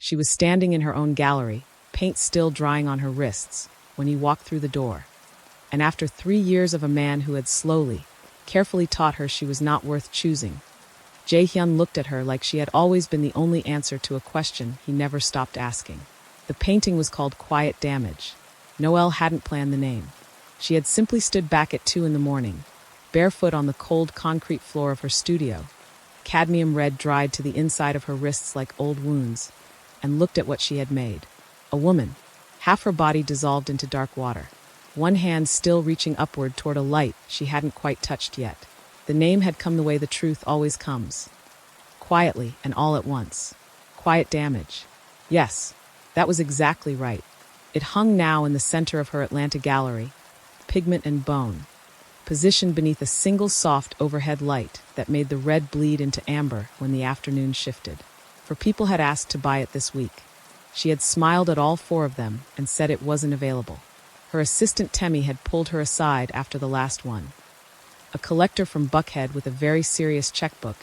She was standing in her own gallery, paint still drying on her wrists, when he walked through the door. And after 3 years of a man who had slowly, carefully taught her she was not worth choosing, Jae-hyun looked at her like she had always been the only answer to a question he never stopped asking. The painting was called Quiet Damage. Noelle hadn't planned the name. She had simply stood back at 2 in the morning, barefoot on the cold concrete floor of her studio, cadmium red dried to the inside of her wrists like old wounds, and looked at what she had made. A woman, half her body dissolved into dark water, one hand still reaching upward toward a light she hadn't quite touched yet. The name had come the way the truth always comes. Quietly and all at once. Quiet Damage. Yes, that was exactly right. It hung now in the center of her Atlanta gallery, pigment and bone, positioned beneath a single soft overhead light that made the red bleed into amber when the afternoon shifted. For people had asked to buy it this week. She had smiled at all 4 of them and said it wasn't available. Her assistant Temmie had pulled her aside after the last one. A collector from Buckhead with a very serious checkbook,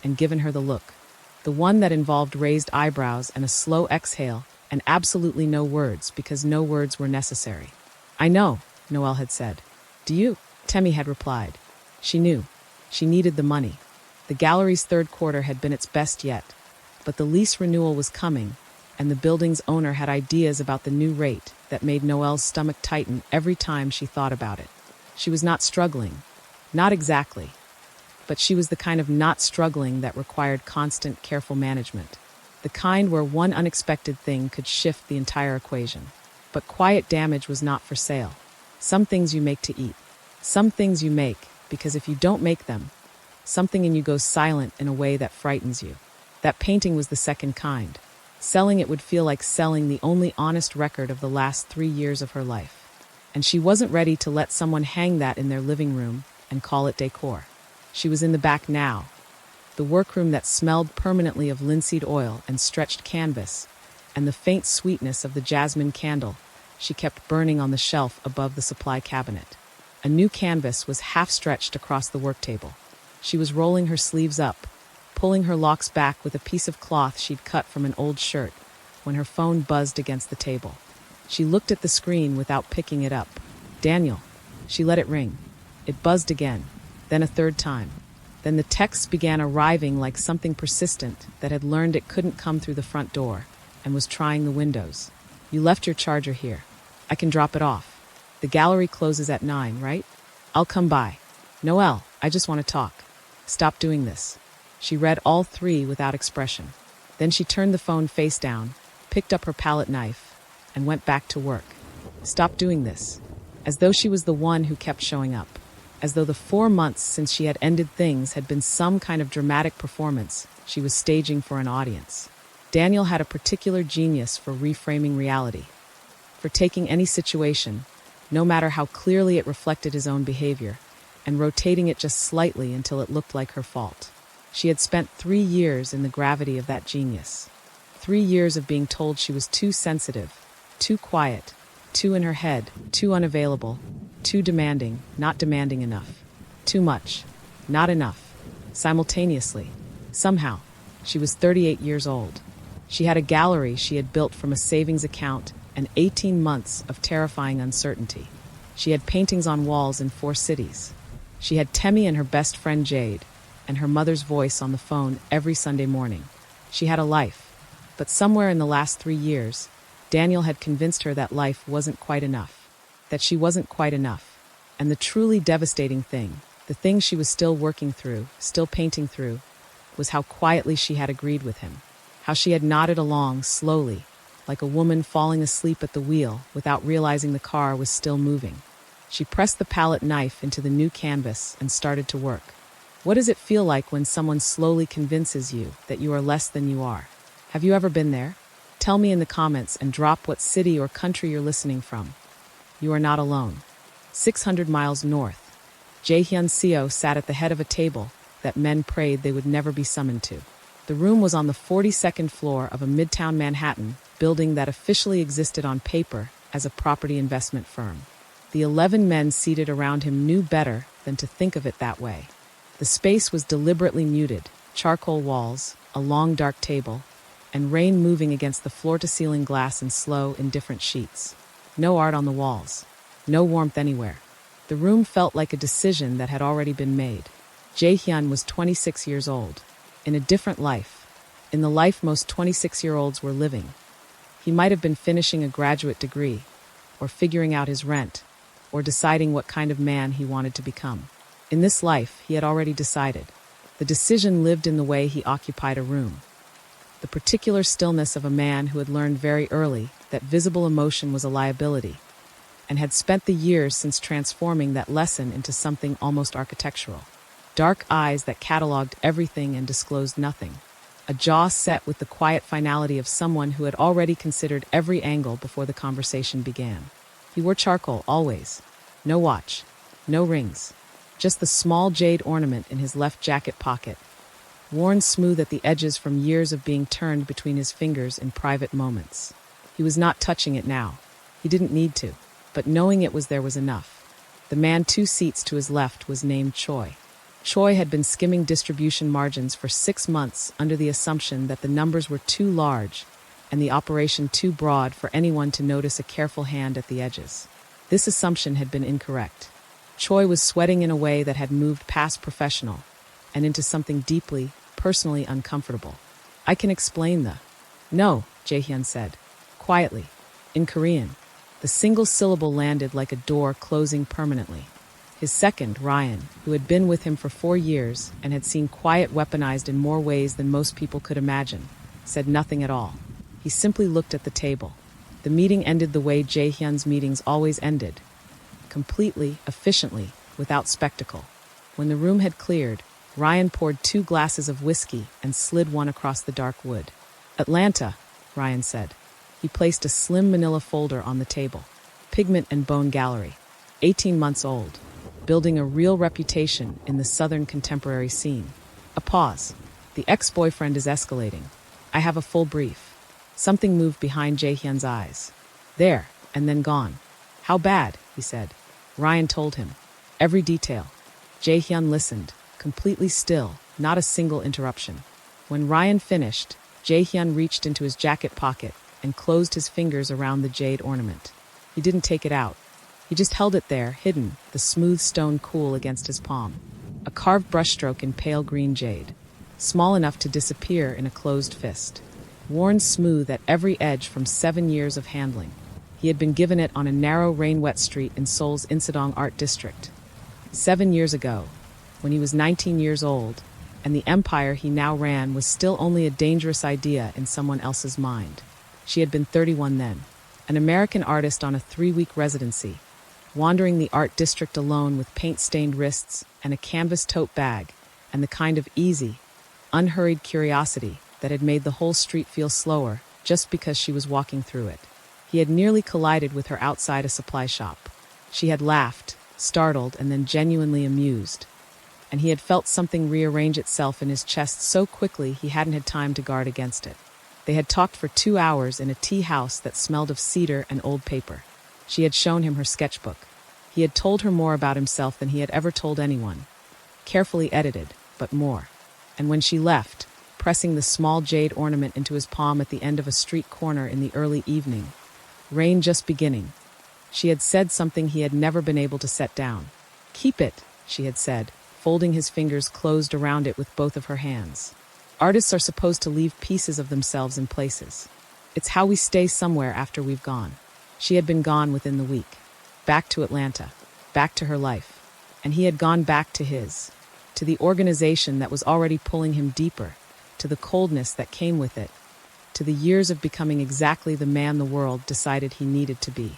and given her the look. The one that involved raised eyebrows and a slow exhale and absolutely no words because no words were necessary. "I know," Noelle had said. "Do you?" Temmie had replied. She knew. She needed the money. The gallery's 3rd quarter had been its best yet, but the lease renewal was coming, and the building's owner had ideas about the new rate that made Noelle's stomach tighten every time she thought about it. She was not struggling. Not exactly. But she was the kind of not struggling that required constant, careful management. The kind where one unexpected thing could shift the entire equation. But Quiet Damage was not for sale. Some things you make to eat. Some things you make because if you don't make them, something in you goes silent in a way that frightens you. That painting was the second kind. Selling it would feel like selling the only honest record of the last 3 years of her life. And she wasn't ready to let someone hang that in their living room and call it decor. She was in the back now, the workroom that smelled permanently of linseed oil and stretched canvas, and the faint sweetness of the jasmine candle she kept burning on the shelf above the supply cabinet. A new canvas was half-stretched across the work table. She was rolling her sleeves up, pulling her locks back with a piece of cloth she'd cut from an old shirt, when her phone buzzed against the table. She looked at the screen without picking it up. "Daniel." She let it ring. It buzzed again, then a 3rd time. Then the texts began arriving like something persistent that had learned it couldn't come through the front door and was trying the windows. "You left your charger here. I can drop it off. The gallery closes at 9, right? I'll come by. Noelle, I just want to talk. Stop doing this." She read all 3 without expression. Then she turned the phone face down, picked up her palette knife, and went back to work. Stop doing this. As though she was the one who kept showing up. As though the 4 months since she had ended things had been some kind of dramatic performance she was staging for an audience. Daniel had a particular genius for reframing reality, for taking any situation, no matter how clearly it reflected his own behavior, and rotating it just slightly until it looked like her fault. She had spent 3 years in the gravity of that genius. 3 years of being told she was too sensitive, too quiet, too in her head, too unavailable, too demanding, not demanding enough, too much, not enough, simultaneously. Somehow, she was 38 years old. She had a gallery she had built from a savings account and 18 months of terrifying uncertainty. She had paintings on walls in 4 cities. She had Temmie and her best friend Jade, and her mother's voice on the phone every Sunday morning. She had a life, but somewhere in the last 3 years, Daniel had convinced her that life wasn't quite enough, that she wasn't quite enough. And the truly devastating thing, the thing she was still working through, still painting through, was how quietly she had agreed with him, how she had nodded along slowly, like a woman falling asleep at the wheel without realizing the car was still moving. She pressed the palette knife into the new canvas and started to work. What does it feel like when someone slowly convinces you that you are less than you are? Have you ever been there? Tell me in the comments and drop what city or country you're listening from. You are not alone. 600 miles north, Jae-hyun Seo sat at the head of a table that men prayed they would never be summoned to. The room was on the 42nd floor of a midtown Manhattan building that officially existed on paper as a property investment firm. The 11 men seated around him knew better than to think of it that way. The space was deliberately muted, charcoal walls, a long dark table, and rain moving against the floor-to-ceiling glass in slow, indifferent sheets. No art on the walls. No warmth anywhere. The room felt like a decision that had already been made. Jae-hyun was 26 years old. In a different life. In the life most 26-year-olds were living. He might have been finishing a graduate degree, or figuring out his rent, or deciding what kind of man he wanted to become. In this life, he had already decided. The decision lived in the way he occupied a room. The particular stillness of a man who had learned very early that visible emotion was a liability, and had spent the years since transforming that lesson into something almost architectural. Dark eyes that cataloged everything and disclosed nothing. A jaw set with the quiet finality of someone who had already considered every angle before the conversation began. He wore charcoal, always. No watch. No rings. Just the small jade ornament in his left jacket pocket, worn smooth at the edges from years of being turned between his fingers in private moments. He was not touching it now. He didn't need to, but knowing it was there was enough. The man 2 seats to his left was named Choi. Choi had been skimming distribution margins for 6 months under the assumption that the numbers were too large and the operation too broad for anyone to notice a careful hand at the edges. This assumption had been incorrect. Choi was sweating in a way that had moved past professional and into something deeply, personally uncomfortable. I can explain the... No, Jae-hyun said, quietly, in Korean. The single syllable landed like a door closing permanently. His second, Ryan, who had been with him for 4 years and had seen quiet weaponized in more ways than most people could imagine, said nothing at all. He simply looked at the table. The meeting ended the way Jae-hyun's meetings always ended. Completely, efficiently, without spectacle. When the room had cleared, Ryan poured 2 glasses of whiskey and slid one across the dark wood. Atlanta, Ryan said. He placed a slim manila folder on the table. Pigment and Bone Gallery. 18 months old. Building a real reputation in the southern contemporary scene. A pause. The ex-boyfriend is escalating. I have a full brief. Something moved behind Jae-hyun's eyes. There, and then gone. How bad, he said. Ryan told him. Every detail. Jae-hyun listened, completely still, not a single interruption. When Ryan finished, Jae-hyun reached into his jacket pocket and closed his fingers around the jade ornament. He didn't take it out. He just held it there, hidden, the smooth stone cool against his palm. A carved brushstroke in pale green jade, small enough to disappear in a closed fist. Worn smooth at every edge from 7 years of handling. He had been given it on a narrow, rain-wet street in Seoul's Insadong Art District. 7 years ago, when he was 19 years old, and the empire he now ran was still only a dangerous idea in someone else's mind. She had been 31 then, an American artist on a 3-week residency, wandering the art district alone with paint-stained wrists and a canvas tote bag, and the kind of easy, unhurried curiosity that had made the whole street feel slower just because she was walking through it. He had nearly collided with her outside a supply shop. She had laughed, startled, and then genuinely amused. And he had felt something rearrange itself in his chest so quickly he hadn't had time to guard against it. They had talked for 2 hours in a tea house that smelled of cedar and old paper. She had shown him her sketchbook. He had told her more about himself than he had ever told anyone. Carefully edited, but more. And when she left, pressing the small jade ornament into his palm at the end of a street corner in the early evening, rain just beginning, she had said something he had never been able to set down. Keep it, she had said, folding his fingers closed around it with both of her hands. Artists are supposed to leave pieces of themselves in places. It's how we stay somewhere after we've gone. She had been gone within the week. Back to Atlanta. Back to her life. And he had gone back to his. To the organization that was already pulling him deeper. To the coldness that came with it. To the years of becoming exactly the man the world decided he needed to be.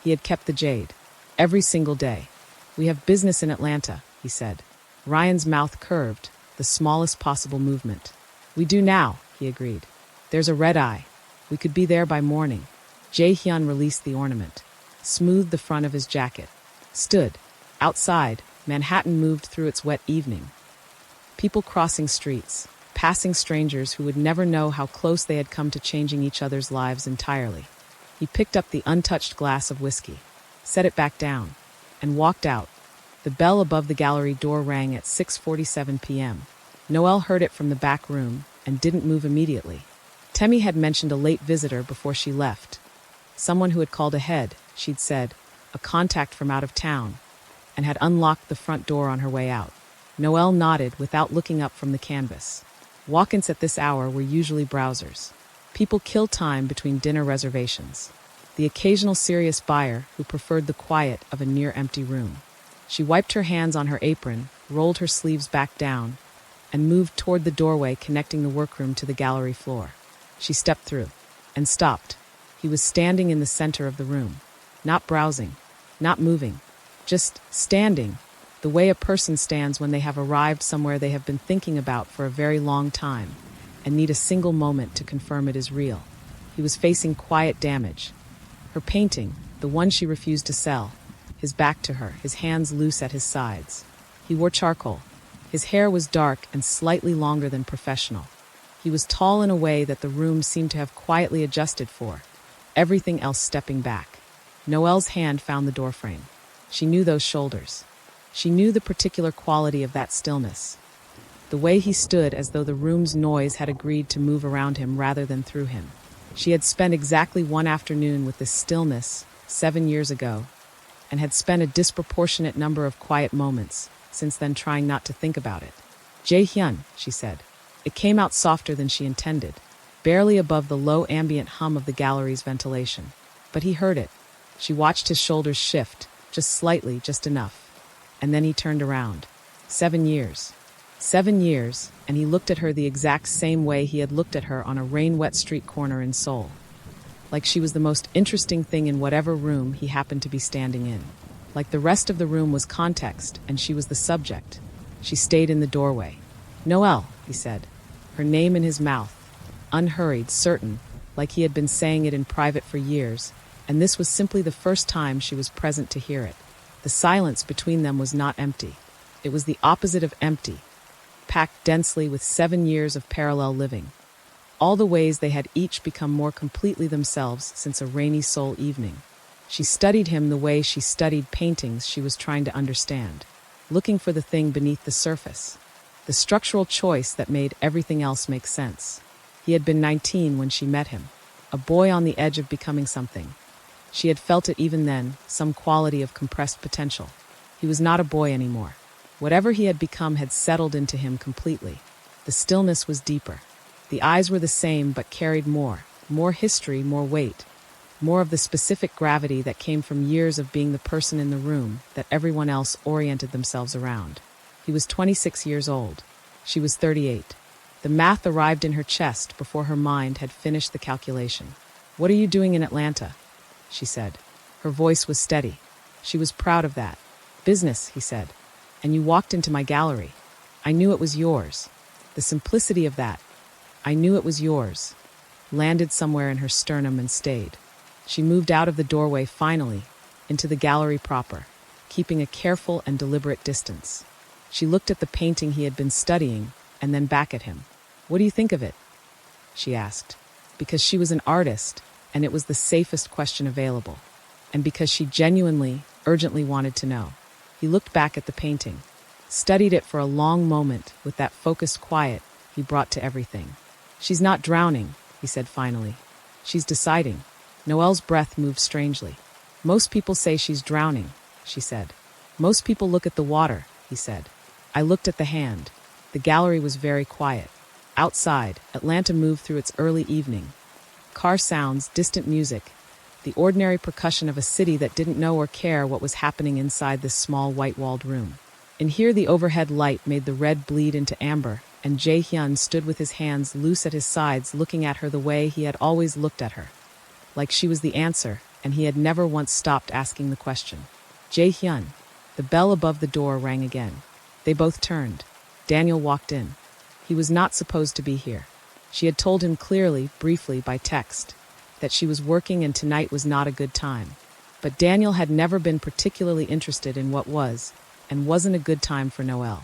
He had kept the jade. Every single day. We have business in Atlanta, he said. Ryan's mouth curved, the smallest possible movement. We do now, he agreed. There's a red eye. We could be there by morning. Jae-hyun released the ornament, smoothed the front of his jacket, stood. Outside, Manhattan moved through its wet evening. People crossing streets, passing strangers who would never know how close they had come to changing each other's lives entirely. He picked up the untouched glass of whiskey, set it back down, and walked out. The bell above the gallery door rang at 6:47 p.m. Noelle heard it from the back room and didn't move immediately. Temi had mentioned a late visitor before she left. Someone who had called ahead, she'd said, a contact from out of town, and had unlocked the front door on her way out. Noelle nodded without looking up from the canvas. Walk-ins at this hour were usually browsers. People kill time between dinner reservations. The occasional serious buyer who preferred the quiet of a near-empty room. She wiped her hands on her apron, rolled her sleeves back down, and moved toward the doorway connecting the workroom to the gallery floor. She stepped through and stopped. He was standing in the center of the room, not browsing, not moving, just standing, the way a person stands when they have arrived somewhere they have been thinking about for a very long time and need a single moment to confirm it is real. He was facing quiet damage. Her painting, the one she refused to sell, his back to her, his hands loose at his sides. He wore charcoal. His hair was dark and slightly longer than professional. He was tall in a way that the room seemed to have quietly adjusted for, everything else stepping back. Noelle's hand found the doorframe. She knew those shoulders. She knew the particular quality of that stillness. The way he stood as though the room's noise had agreed to move around him rather than through him. She had spent exactly one afternoon with this stillness 7 years ago, and had spent a disproportionate number of quiet moments since then trying not to think about it. Jae-hyun, she said. It came out softer than she intended, barely above the low ambient hum of the gallery's ventilation. But he heard it. She watched his shoulders shift, just slightly, just enough. And then he turned around. 7 years. 7 years, and he looked at her the exact same way he had looked at her on a rain-wet street corner in Seoul. Like she was the most interesting thing in whatever room he happened to be standing in. Like the rest of the room was context, and she was the subject. She stayed in the doorway. Noelle, he said, her name in his mouth, unhurried, certain, like he had been saying it in private for years, and this was simply the first time she was present to hear it. The silence between them was not empty. It was the opposite of empty, packed densely with 7 years of parallel living. All the ways they had each become more completely themselves since a rainy Seoul evening. She studied him the way she studied paintings she was trying to understand, looking for the thing beneath the surface, the structural choice that made everything else make sense. He had been 19 when she met him, a boy on the edge of becoming something. She had felt it even then, some quality of compressed potential. He was not a boy anymore. Whatever he had become had settled into him completely. The stillness was deeper. The eyes were the same but carried more history, more weight, more of the specific gravity that came from years of being the person in the room that everyone else oriented themselves around. He was 26 years old. She was 38. The math arrived in her chest before her mind had finished the calculation. "What are you doing in Atlanta?" she said. Her voice was steady. She was proud of that. "Business," he said. "And you walked into my gallery. I knew it was yours." The simplicity of that. "I knew it was yours," landed somewhere in her sternum and stayed. She moved out of the doorway finally, into the gallery proper, keeping a careful and deliberate distance. She looked at the painting he had been studying, and then back at him. "What do you think of it?" she asked, because she was an artist, and it was the safest question available, and because she genuinely, urgently wanted to know. He looked back at the painting, studied it for a long moment with that focused quiet he brought to everything. "She's not drowning," he said finally. "She's deciding." Noelle's breath moved strangely. "Most people say she's drowning," she said. "Most people look at the water," he said. I looked at the hand. The gallery was very quiet. Outside, Atlanta moved through its early evening. Car sounds, distant music, the ordinary percussion of a city that didn't know or care what was happening inside this small white-walled room. In here the overhead light made the red bleed into amber, and Jae-hyun stood with his hands loose at his sides looking at her the way he had always looked at her. Like she was the answer, and he had never once stopped asking the question. "Jae-hyun." The bell above the door rang again. They both turned. Daniel walked in. He was not supposed to be here. She had told him clearly, briefly, by text, that she was working and tonight was not a good time. But Daniel had never been particularly interested in what was, and wasn't a good time for Noelle.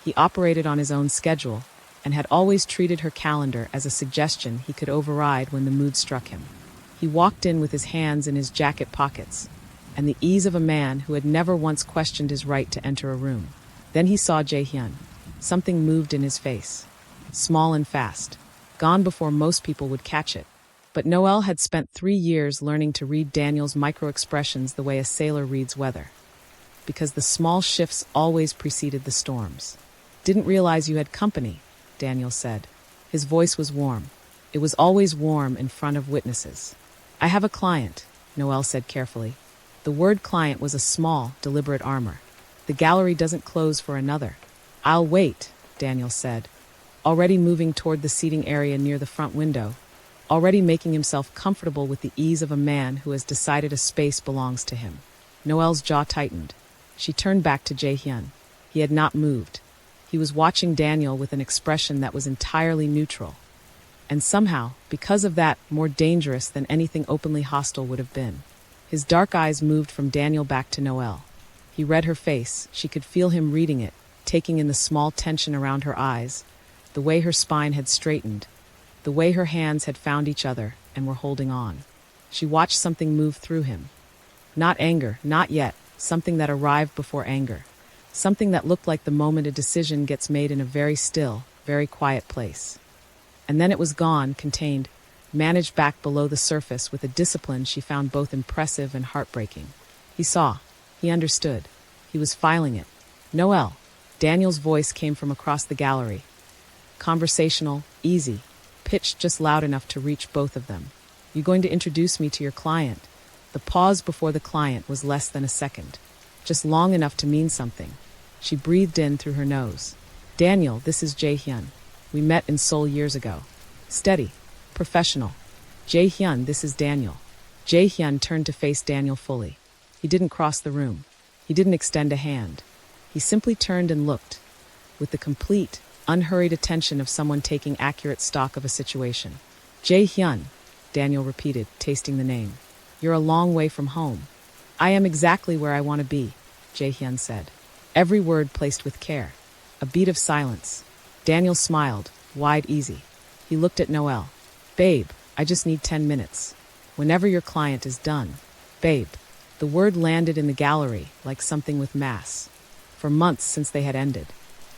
He operated on his own schedule, and had always treated her calendar as a suggestion he could override when the mood struck him. He walked in with his hands in his jacket pockets, and the ease of a man who had never once questioned his right to enter a room. Then he saw Jae-hyun. Something moved in his face, small and fast. gone before most people would catch it. But Noelle had spent 3 years learning to read Daniel's micro-expressions the way a sailor reads weather. Because the small shifts always preceded the storms. "Didn't realize you had company," Daniel said. His voice was warm. It was always warm in front of witnesses. "I have a client," Noelle said carefully. The word client was a small, deliberate armor. "The gallery doesn't close for another." "I'll wait," Daniel said, already moving toward the seating area near the front window, already making himself comfortable with the ease of a man who has decided a space belongs to him. Noelle's jaw tightened. She turned back to Jae-hyun. He had not moved. He was watching Daniel with an expression that was entirely neutral. And somehow, because of that, more dangerous than anything openly hostile would have been. His dark eyes moved from Daniel back to Noelle. He read her face. She could feel him reading it, taking in the small tension around her eyes, the way her spine had straightened, the way her hands had found each other and were holding on. She watched something move through him. Not anger, not yet, something that arrived before anger. Something that looked like the moment a decision gets made in a very still, very quiet place. And then it was gone, contained, managed back below the surface with a discipline she found both impressive and heartbreaking. He saw. He understood. He was filing it. "Noelle." Daniel's voice came from across the gallery. Conversational, easy, pitched just loud enough to reach both of them. "You going to introduce me to your client?" The pause before the client was less than a second, just long enough to mean something. She breathed in through her nose. "Daniel, this is Jae-hyun. We met in Seoul years ago." Steady, professional. "Jae-hyun, this is Daniel." Jae-hyun turned to face Daniel fully. He didn't cross the room. He didn't extend a hand. He simply turned and looked, with the complete, unhurried attention of someone taking accurate stock of a situation. "Jae-hyun," Daniel repeated, tasting the name. "You're a long way from home." "I am exactly where I want to be," Jae-hyun said. Every word placed with care. A beat of silence. Daniel smiled, wide, easy. He looked at Noelle. "Babe, I just need 10 minutes. Whenever your client is done." "Babe." The word landed in the gallery like something with mass. For months since they had ended.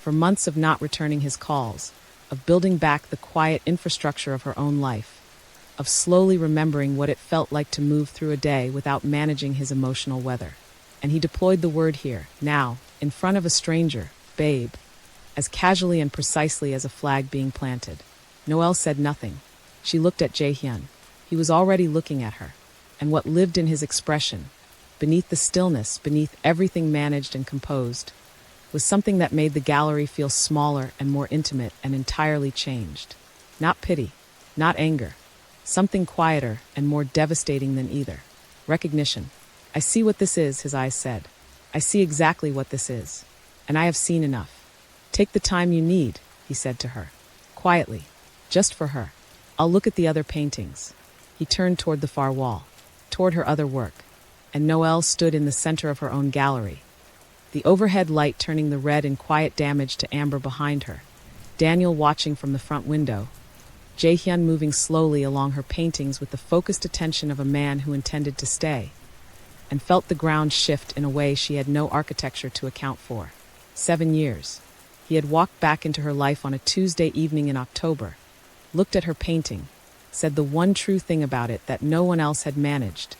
For months of not returning his calls, of building back the quiet infrastructure of her own life, of slowly remembering what it felt like to move through a day without managing his emotional weather. And he deployed the word here, now, in front of a stranger, "babe," as casually and precisely as a flag being planted. Noelle said nothing. She looked at Jae-hyun. He was already looking at her. And what lived in his expression, beneath the stillness, beneath everything managed and composed, was something that made the gallery feel smaller and more intimate and entirely changed. Not pity, not anger. Something quieter and more devastating than either. Recognition. "I see what this is," his eyes said. "I see exactly what this is. And I have seen enough. Take the time you need," he said to her. Quietly. Just for her. "I'll look at the other paintings." He turned toward the far wall. Toward her other work. And Noelle stood in the center of her own gallery. The overhead light turning the red and quiet damage to amber behind her. Daniel watching from the front window. Jae-hyun moving slowly along her paintings with the focused attention of a man who intended to stay, and felt the ground shift in a way she had no architecture to account for. 7 years. He had walked back into her life on a Tuesday evening in October, looked at her painting, said the one true thing about it that no one else had managed,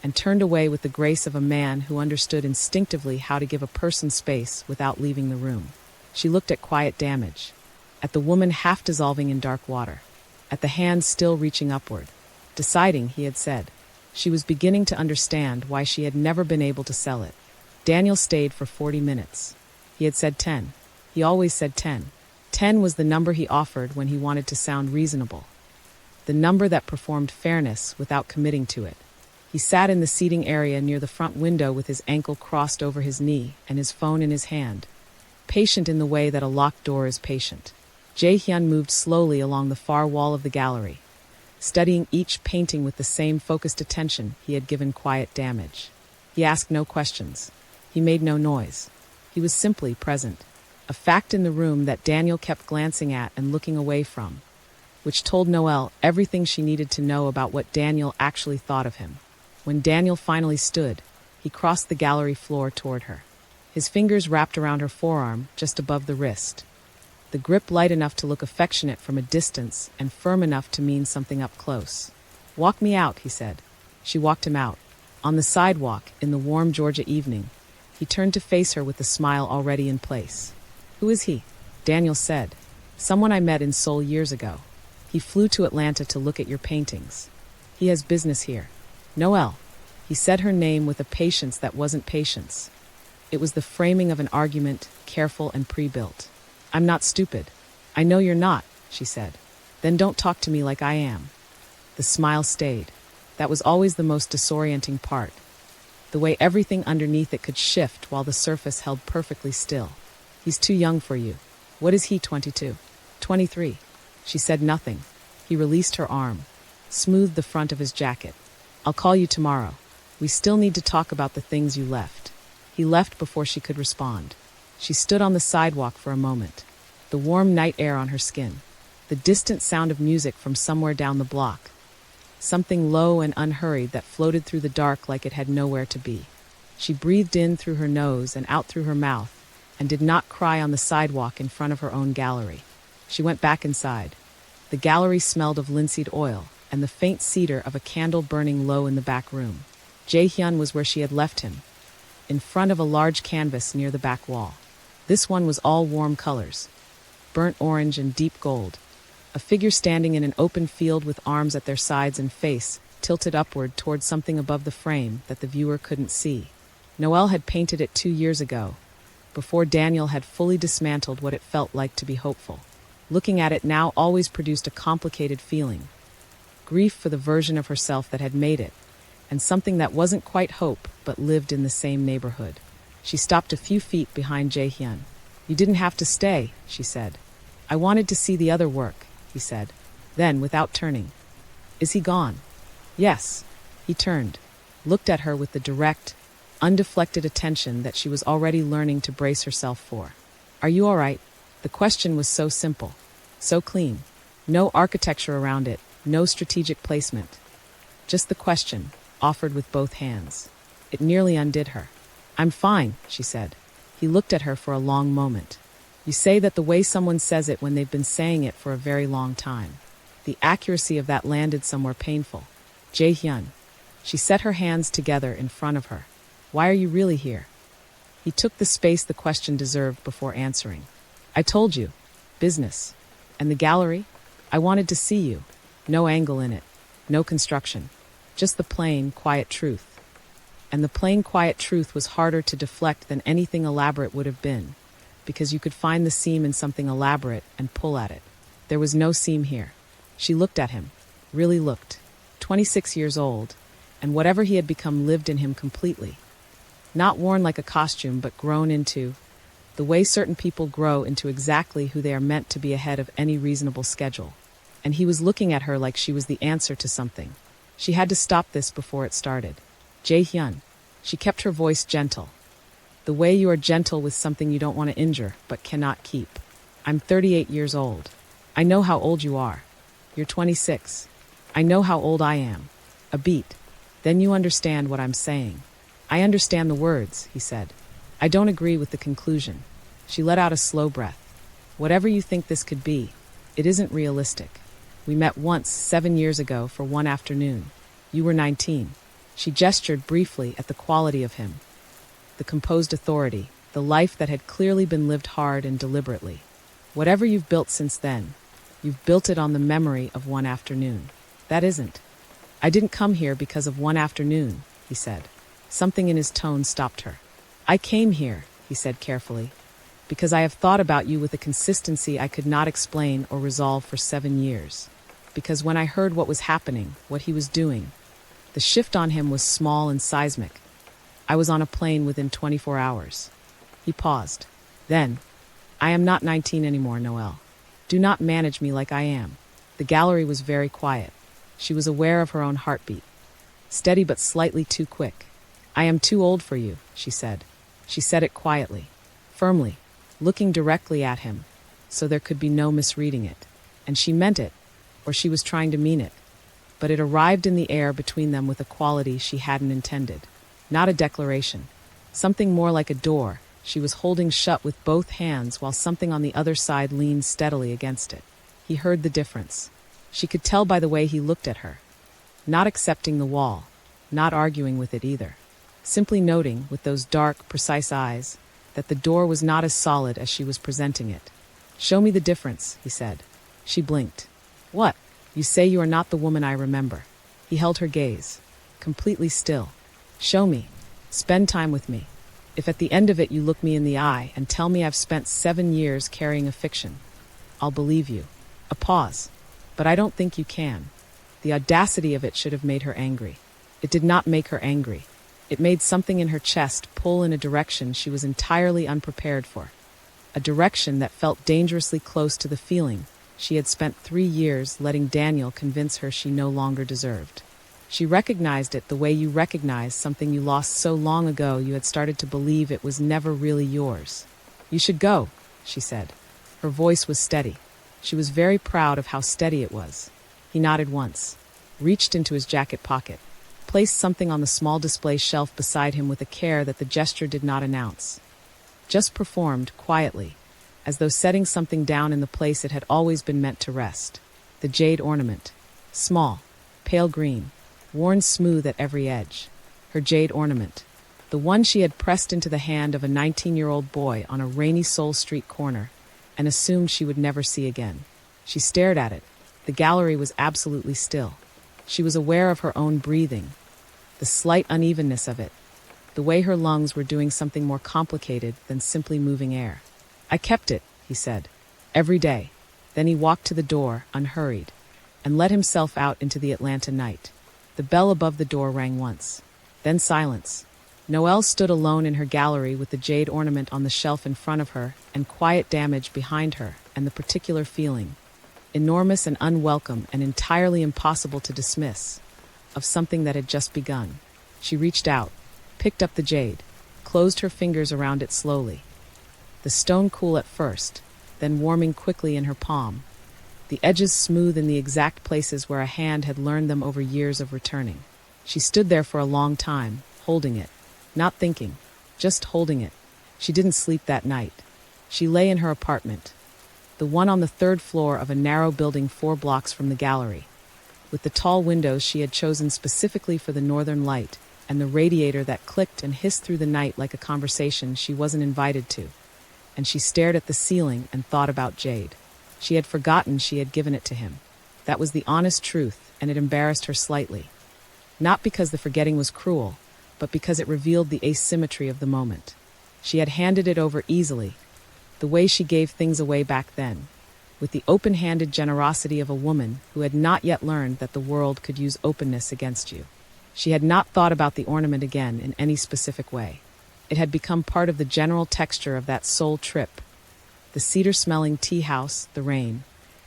and turned away with the grace of a man who understood instinctively how to give a person space without leaving the room. She looked at quiet damage, at the woman half dissolving in dark water, at the hand still reaching upward. Deciding, he had said. She was beginning to understand why she had never been able to sell it. Daniel stayed for 40 minutes. He had said 10. He always said 10. 10 was the number he offered when he wanted to sound reasonable. The number that performed fairness without committing to it. He sat in the seating area near the front window with his ankle crossed over his knee and his phone in his hand, patient in the way that a locked door is patient. Jae-hyun moved slowly along the far wall of the gallery, studying each painting with the same focused attention he had given quiet damage. He asked no questions. He made no noise. He was simply present, a fact in the room that Daniel kept glancing at and looking away from, which told Noelle everything she needed to know about what Daniel actually thought of him. When Daniel finally stood, he crossed the gallery floor toward her. His fingers wrapped around her forearm, just above the wrist. the grip light enough to look affectionate from a distance and firm enough to mean something up close. "Walk me out," he said. She walked him out. On the sidewalk, in the warm Georgia evening, he turned to face her with the smile already in place. "Who is he?" Daniel said. "Someone I met in Seoul years ago. He flew to Atlanta to look at your paintings. He has business here." "Noelle." He said her name with a patience that wasn't patience. It was the framing of an argument, careful and pre-built. "I'm not stupid." "I know you're not," she said. "Then don't talk to me like I am." The smile stayed. That was always the most disorienting part. The way everything underneath it could shift while the surface held perfectly still. "He's too young for you." "What is he, 22? 23. She said nothing. He released her arm, smoothed the front of his jacket. "I'll call you tomorrow. We still need to talk about the things you left." He left before she could respond. She stood on the sidewalk for a moment, the warm night air on her skin, the distant sound of music from somewhere down the block, something low and unhurried that floated through the dark like it had nowhere to be. She breathed in through her nose and out through her mouth, and did not cry on the sidewalk in front of her own gallery. She went back inside. The gallery smelled of linseed oil and the faint cedar of a candle burning low in the back room. Jae-hyun was where she had left him, in front of a large canvas near the back wall. This one was all warm colors, burnt orange and deep gold. A figure standing in an open field with arms at their sides and face tilted upward towards something above the frame that the viewer couldn't see. Noelle had painted it 2 years ago, before Daniel had fully dismantled what it felt like to be hopeful. Looking at it now always produced a complicated feeling. Grief for the version of herself that had made it, and something that wasn't quite hope but lived in the same neighborhood. She stopped a few feet behind Jae-hyun. "You didn't have to stay," she said. "I wanted to see the other work," he said. Then, without turning, "Is he gone?" "Yes." He turned, looked at her with the direct, undeflected attention that she was already learning to brace herself for. "Are you all right?" The question was so simple, so clean. No architecture around it, no strategic placement. Just the question, offered with both hands. It nearly undid her. "I'm fine," she said. He looked at her for a long moment. You say that the way someone says it when they've been saying it for a very long time. The accuracy of that landed somewhere painful. "Jae-hyun." She set her hands together in front of her. "Why are you really here?" He took the space the question deserved before answering. "I told you. Business. And the gallery? I wanted to see you. No angle in it. No construction. Just the plain, quiet truth." And the plain, quiet truth was harder to deflect than anything elaborate would have been, because you could find the seam in something elaborate and pull at it. There was no seam here. She looked at him, really looked. 26 years old, and whatever he had become lived in him completely. Not worn like a costume, but grown into, the way certain people grow into exactly who they are meant to be ahead of any reasonable schedule. And he was looking at her like she was the answer to something. She had to stop this before it started. "Jae-hyun." She kept her voice gentle. "The way you are gentle with something you don't want to injure, but cannot keep. I'm 38 years old. I know how old you are. You're 26. I know how old I am. A beat. Then you understand what I'm saying." "I understand the words," he said. "I don't agree with the conclusion." She let out a slow breath. "Whatever you think this could be, it isn't realistic. We met once 7 years ago for one afternoon. You were 19. She gestured briefly at the quality of him. The composed authority, the life that had clearly been lived hard and deliberately. Whatever you've built since then, you've built it on the memory of one afternoon. That isn't. I didn't come here because of one afternoon," he said. Something in his tone stopped her. "I came here," he said carefully, "because I have thought about you with a consistency I could not explain or resolve for 7 years. Because when I heard what was happening, what he was doing, the shift on him was small and seismic. I was on a plane within 24 hours. He paused. Then, "I am not 19 anymore, Noelle. Do not manage me like I am." The gallery was very quiet. She was aware of her own heartbeat. Steady but slightly too quick. "I am too old for you," she said. She said it quietly, firmly, looking directly at him, so there could be no misreading it. And she meant it, or she was trying to mean it. But it arrived in the air between them with a quality she hadn't intended. Not a declaration. Something more like a door, She was holding shut with both hands while something on the other side leaned steadily against it. He heard the difference. She could tell by the way he looked at her. Not accepting the wall, not arguing with it either. Simply noting, with those dark, precise eyes, that the door was not as solid as she was presenting it. "Show me the difference," he said. She blinked. "What? You say you are not the woman I remember." He held her gaze, completely still. "Show me. Spend time with me. If at the end of it you look me in the eye and tell me I've spent 7 years carrying a fiction, I'll believe you." A pause. "But I don't think you can." The audacity of it should have made her angry. It did not make her angry. It made something in her chest pull in a direction she was entirely unprepared for. A direction that felt dangerously close to the feeling she had spent 3 years letting Daniel convince her she no longer deserved. She recognized it the way you recognize something you lost so long ago you had started to believe it was never really yours. "You should go," she said. Her voice was steady. She was very proud of how steady it was. He nodded once, reached into his jacket pocket, placed something on the small display shelf beside him with a care that the gesture did not announce. Just performed, quietly, as though setting something down in the place it had always been meant to rest. The jade ornament. Small, pale green, worn smooth at every edge. Her jade ornament. The one she had pressed into the hand of a 19-year-old boy on a rainy Seoul Street corner and assumed she would never see again. She stared at it. The gallery was absolutely still. She was aware of her own breathing, the slight unevenness of it, the way her lungs were doing something more complicated than simply moving air. "I kept it," he said, "every day." Then he walked to the door, unhurried, and let himself out into the Atlanta night. The bell above the door rang once. Then silence. Noelle stood alone in her gallery with the jade ornament on the shelf in front of her and quiet damage behind her, and the particular feeling, enormous and unwelcome and entirely impossible to dismiss, of something that had just begun. She reached out, picked up the jade, closed her fingers around it slowly. The stone cool at first, then warming quickly in her palm, the edges smooth in the exact places where a hand had learned them over years of returning. She stood there for a long time, holding it, not thinking, just holding it. She didn't sleep that night. She lay in her apartment, the one on the 3rd floor of a narrow building 4 blocks from the gallery, with the tall windows she had chosen specifically for the northern light, and the radiator that clicked and hissed through the night like a conversation she wasn't invited to. And she stared at the ceiling and thought about Jade. She had forgotten she had given it to him. That was the honest truth, and it embarrassed her slightly. Not because the forgetting was cruel, but because it revealed the asymmetry of the moment. She had handed it over easily, the way she gave things away back then, with the open-handed generosity of a woman who had not yet learned that the world could use openness against you. She had not thought about the ornament again in any specific way. It had become part of the general texture of that Seoul trip. The cedar-smelling tea house, the rain,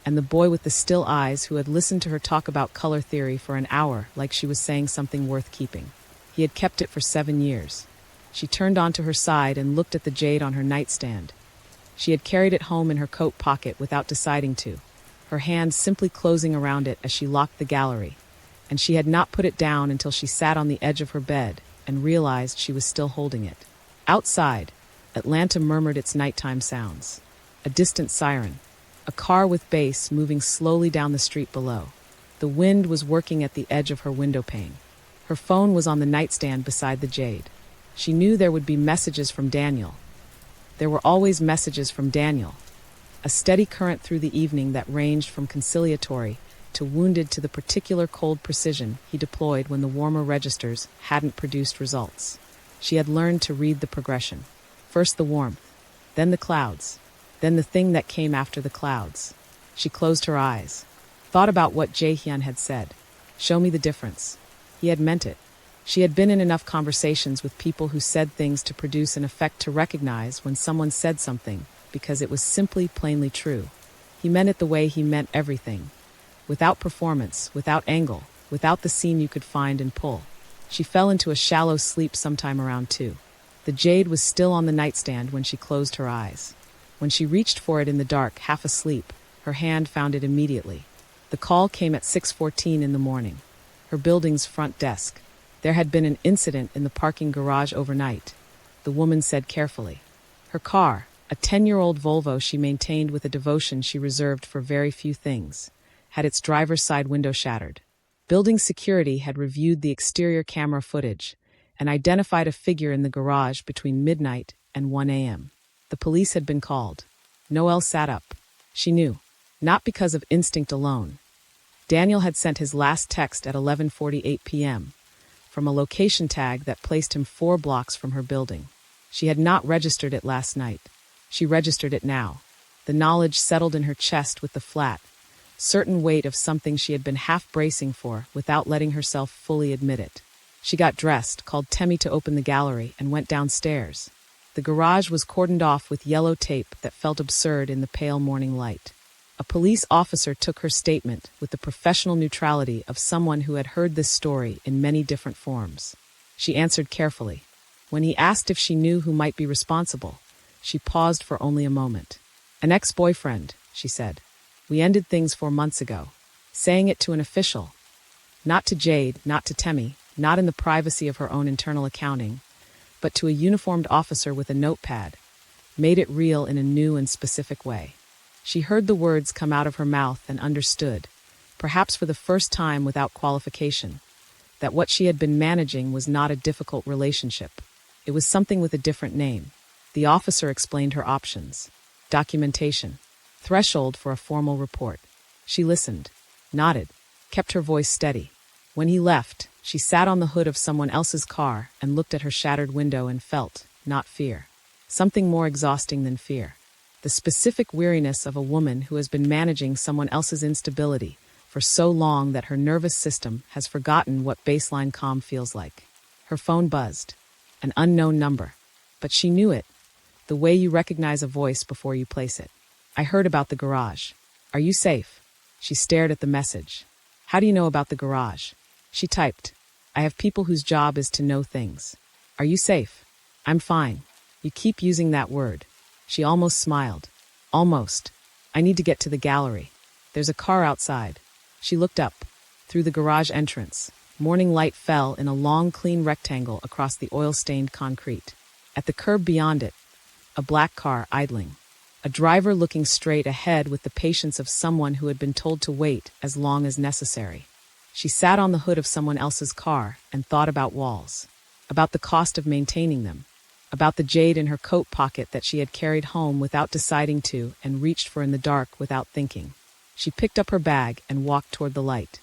and the boy with the still eyes who had listened to her talk about color theory for an hour like she was saying something worth keeping. He had kept it for 7 years. She turned onto her side and looked at the jade on her nightstand. She had carried it home in her coat pocket without deciding to, her hand simply closing around it as she locked the gallery, and she had not put it down until she sat on the edge of her bed and realized she was still holding it. Outside, Atlanta murmured its nighttime sounds. A distant siren, a car with bass moving slowly down the street below. The wind was working at the edge of her window pane. Her phone was on the nightstand beside the jade. She knew there would be messages from Daniel. There were always messages from Daniel. A steady current through the evening that ranged from conciliatory to wounded to the particular cold precision he deployed when the warmer registers hadn't produced results. She had learned to read the progression. First the warmth, then the clouds, then the thing that came after the clouds. She closed her eyes, thought about what Jae-hyun had said. "Show me the difference." He had meant it. She had been in enough conversations with people who said things to produce an effect to recognize when someone said something because it was simply plainly true. He meant it the way he meant everything. Without performance, without angle, without the scene you could find and pull. She fell into a shallow sleep sometime around 2. The jade was still on the nightstand when she closed her eyes. When she reached for it in the dark, half asleep, her hand found it immediately. The call came at 6:14 in the morning. Her building's front desk. There had been an incident in the parking garage overnight, the woman said carefully. Her car, a 10-year-old Volvo she maintained with a devotion she reserved for very few things, had its driver's side window shattered. Building security had reviewed the exterior camera footage and identified a figure in the garage between midnight and 1 a.m. The police had been called. Noelle sat up. She knew, not because of instinct alone. Daniel had sent his last text at 11:48 p.m. from a location tag that placed him 4 blocks from her building. She had not registered it last night. She registered it now. The knowledge settled in her chest with the flat, certain weight of something she had been half bracing for without letting herself fully admit it. She got dressed, called Temmie to open the gallery, and went downstairs. The garage was cordoned off with yellow tape that felt absurd in the pale morning light. A police officer took her statement with the professional neutrality of someone who had heard this story in many different forms. She answered carefully. When he asked if she knew who might be responsible, she paused for only a moment. An ex-boyfriend, she said. We ended things 4 months ago. Saying it to an official. Not to Jade, not to Temmie, not in the privacy of her own internal accounting, but to a uniformed officer with a notepad, made it real in a new and specific way. She heard the words come out of her mouth and understood, perhaps for the first time without qualification, that what she had been managing was not a difficult relationship. It was something with a different name. The officer explained her options. Documentation. Threshold for a formal report. She listened, nodded, kept her voice steady. When he left, she sat on the hood of someone else's car and looked at her shattered window and felt, not fear, something more exhausting than fear. The specific weariness of a woman who has been managing someone else's instability for so long that her nervous system has forgotten what baseline calm feels like. Her phone buzzed. An unknown number. But she knew it, the way you recognize a voice before you place it. I heard about the garage. Are you safe? She stared at the message. How do you know about the garage? She typed. I have people whose job is to know things. Are you safe? I'm fine. You keep using that word. She almost smiled. Almost. I need to get to the gallery. There's a car outside. She looked up. Through the garage entrance, morning light fell in a long, clean rectangle across the oil-stained concrete. At the curb beyond it, a black car idling. A driver looking straight ahead with the patience of someone who had been told to wait as long as necessary. She sat on the hood of someone else's car and thought about walls, about the cost of maintaining them, about the jade in her coat pocket that she had carried home without deciding to and reached for in the dark without thinking. She picked up her bag and walked toward the light.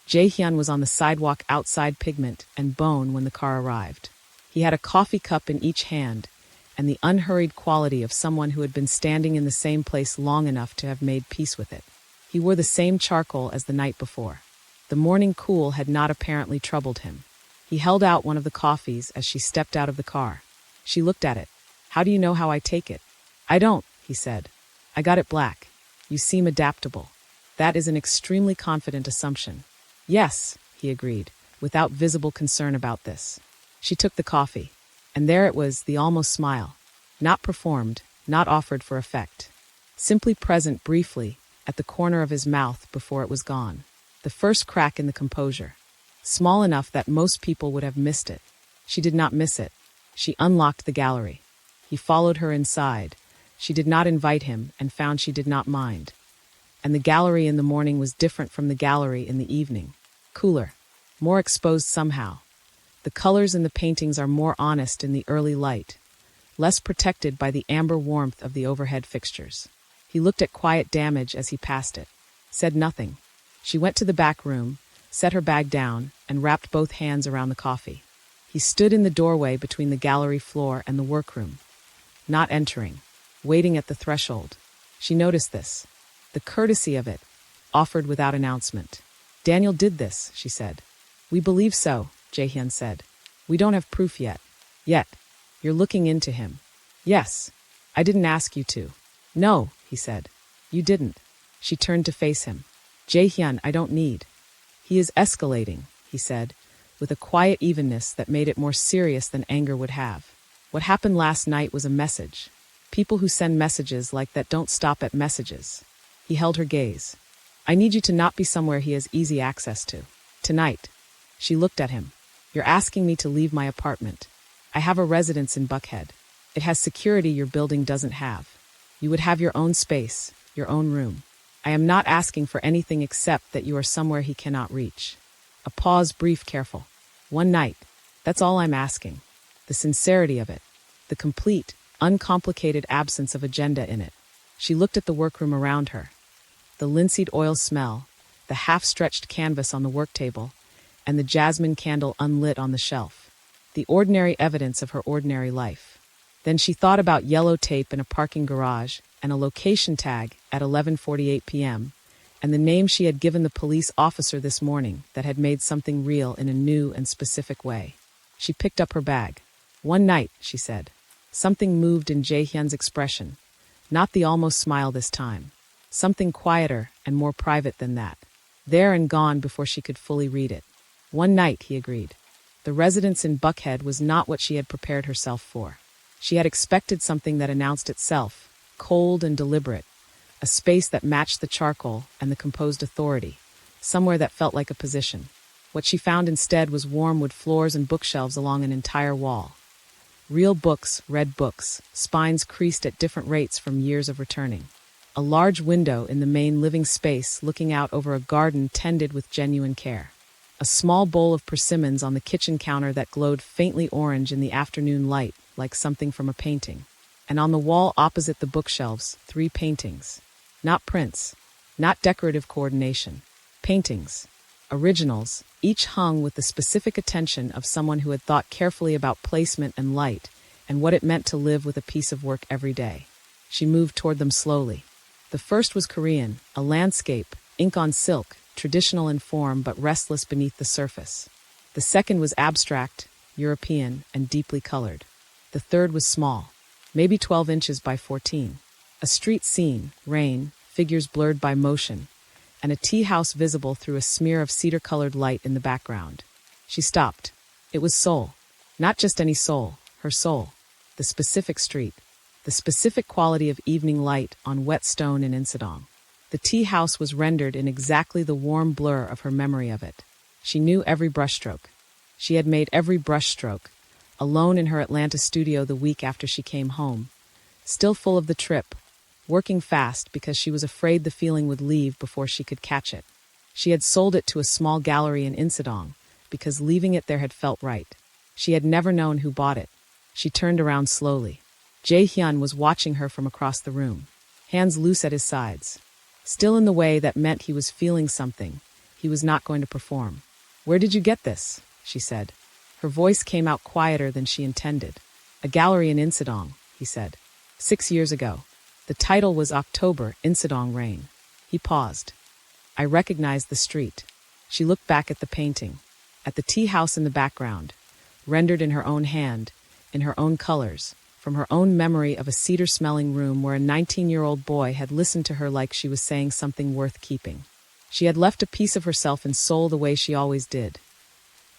Jae-hyun was on the sidewalk outside Pigment and Bone when the car arrived. He had a coffee cup in each hand, and the unhurried quality of someone who had been standing in the same place long enough to have made peace with it. He wore the same charcoal as the night before. The morning cool had not apparently troubled him. He held out one of the coffees as she stepped out of the car. She looked at it. How do you know how I take it? I don't, he said. I got it black. You seem adaptable. That is an extremely confident assumption. Yes, he agreed, without visible concern about this. She took the coffee, and there it was, the almost smile. Not performed, not offered for effect. Simply present briefly, at the corner of his mouth before it was gone. The first crack in the composure. Small enough that most people would have missed it. She did not miss it. She unlocked the gallery. He followed her inside. She did not invite him and found she did not mind. And the gallery in the morning was different from the gallery in the evening. Cooler. More exposed somehow. The colors in the paintings are more honest in the early light, less protected by the amber warmth of the overhead fixtures. He looked at quiet damage as he passed it. Said nothing. She went to the back room, set her bag down, and wrapped both hands around the coffee. He stood in the doorway between the gallery floor and the workroom, not entering, waiting at the threshold. She noticed this. The courtesy of it, offered without announcement. Daniel did this, she said. We believe so, Jae-hyun said. We don't have proof yet. Yet. You're looking into him. Yes. I didn't ask you to. No, he said. You didn't. She turned to face him. Jae-hyun, I don't need. He is escalating, he said, with a quiet evenness that made it more serious than anger would have. What happened last night was a message. People who send messages like that don't stop at messages. He held her gaze. I need you to not be somewhere he has easy access to. Tonight. She looked at him. You're asking me to leave my apartment. I have a residence in Buckhead. It has security your building doesn't have. You would have your own space, your own room. I am not asking for anything except that you are somewhere he cannot reach. A pause, brief, careful. One night. That's all I'm asking. The sincerity of it. The complete, uncomplicated absence of agenda in it. She looked at the workroom around her. The linseed oil smell, the half-stretched canvas on the work table, and the jasmine candle unlit on the shelf. The ordinary evidence of her ordinary life. Then she thought about yellow tape in a parking garage and a location tag at 11:48 p.m., and the name she had given the police officer this morning that had made something real in a new and specific way. She picked up her bag. One night, she said. Something moved in Jae-hyun's expression. Not the almost smile this time. Something quieter and more private than that. There and gone before she could fully read it. One night, he agreed. The residence in Buckhead was not what she had prepared herself for. She had expected something that announced itself, cold and deliberate, a space that matched the charcoal and the composed authority, somewhere that felt like a position. What she found instead was warm wood floors and bookshelves along an entire wall. Real books, red books, spines creased at different rates from years of returning. A large window in the main living space looking out over a garden tended with genuine care. A small bowl of persimmons on the kitchen counter that glowed faintly orange in the afternoon light, like something from a painting. And on the wall opposite the bookshelves, 3 paintings. Not prints, not decorative coordination. Paintings. Originals, each hung with the specific attention of someone who had thought carefully about placement and light, and what it meant to live with a piece of work every day. She moved toward them slowly. The first was Korean, a landscape, ink on silk, traditional in form but restless beneath the surface. The second was abstract, European, and deeply colored. The third was small, maybe 12 inches by 14. A street scene, rain, figures blurred by motion, and a tea house visible through a smear of cedar-colored light in the background. She stopped. It was soul. Not just any soul, her soul. The specific street. The specific quality of evening light on wet stone in Insadong. The tea house was rendered in exactly the warm blur of her memory of it. She knew every brushstroke. She had made every brushstroke, alone in her Atlanta studio the week after she came home, still full of the trip, working fast because she was afraid the feeling would leave before she could catch it. She had sold it to a small gallery in Insadong because leaving it there had felt right. She had never known who bought it. She turned around slowly. Jae-hyun was watching her from across the room, hands loose at his sides. Still in the way that meant he was feeling something. He was not going to perform. "Where did you get this?" she said. Her voice came out quieter than she intended. "A gallery in Insadong," he said. 6 years ago. The title was October, Insadong Rain. He paused. "I recognized the street." She looked back at the painting, at the tea house in the background, rendered in her own hand, in her own colors, from her own memory of a cedar-smelling room where a 19-year-old boy had listened to her like she was saying something worth keeping. She had left a piece of herself in soul the way she always did.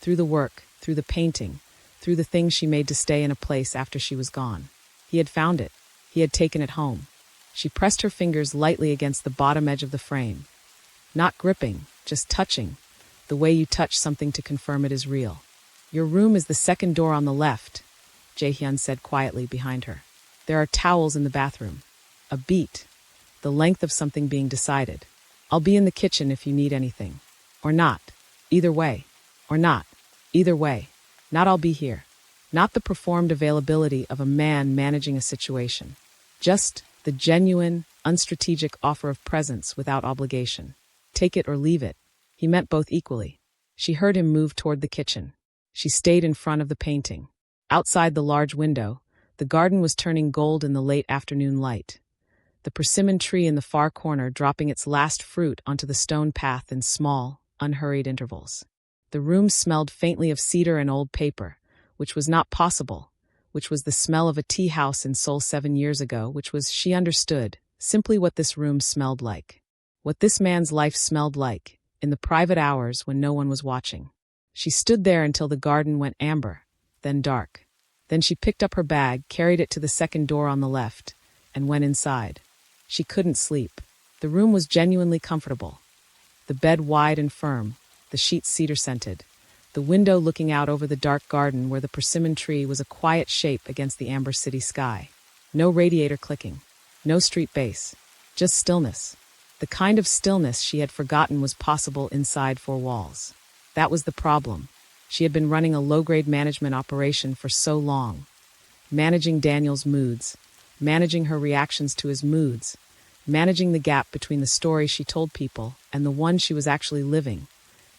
Through the work, through the painting, through the things she made to stay in a place after she was gone. He had found it. He had taken it home. She pressed her fingers lightly against the bottom edge of the frame. Not gripping, just touching, the way you touch something to confirm it is real. "Your room is the second door on the left," Jae-hyun said quietly behind her. "There are towels in the bathroom." A beat, the length of something being decided. "I'll be in the kitchen if you need anything." Or not. Either way. Or not. Either way. Not "I'll be here." Not the performed availability of a man managing a situation. Just the genuine, unstrategic offer of presence without obligation. Take it or leave it. He meant both equally. She heard him move toward the kitchen. She stayed in front of the painting. Outside the large window, the garden was turning gold in the late afternoon light. The persimmon tree in the far corner dropping its last fruit onto the stone path in small, unhurried intervals. The room smelled faintly of cedar and old paper, which was not possible, which was the smell of a tea house in Seoul 7 years ago, which was, she understood, simply what this room smelled like. What this man's life smelled like, in the private hours when no one was watching. She stood there until the garden went amber, then dark. Then she picked up her bag, carried it to the second door on the left, and went inside. She couldn't sleep. The room was genuinely comfortable. The bed wide and firm, the sheets cedar-scented, the window looking out over the dark garden where the persimmon tree was a quiet shape against the amber city sky. No radiator clicking, no street bass, just stillness. The kind of stillness she had forgotten was possible inside four walls. That was the problem. She had been running a low-grade management operation for so long, managing Daniel's moods, managing her reactions to his moods, managing the gap between the story she told people and the one she was actually living.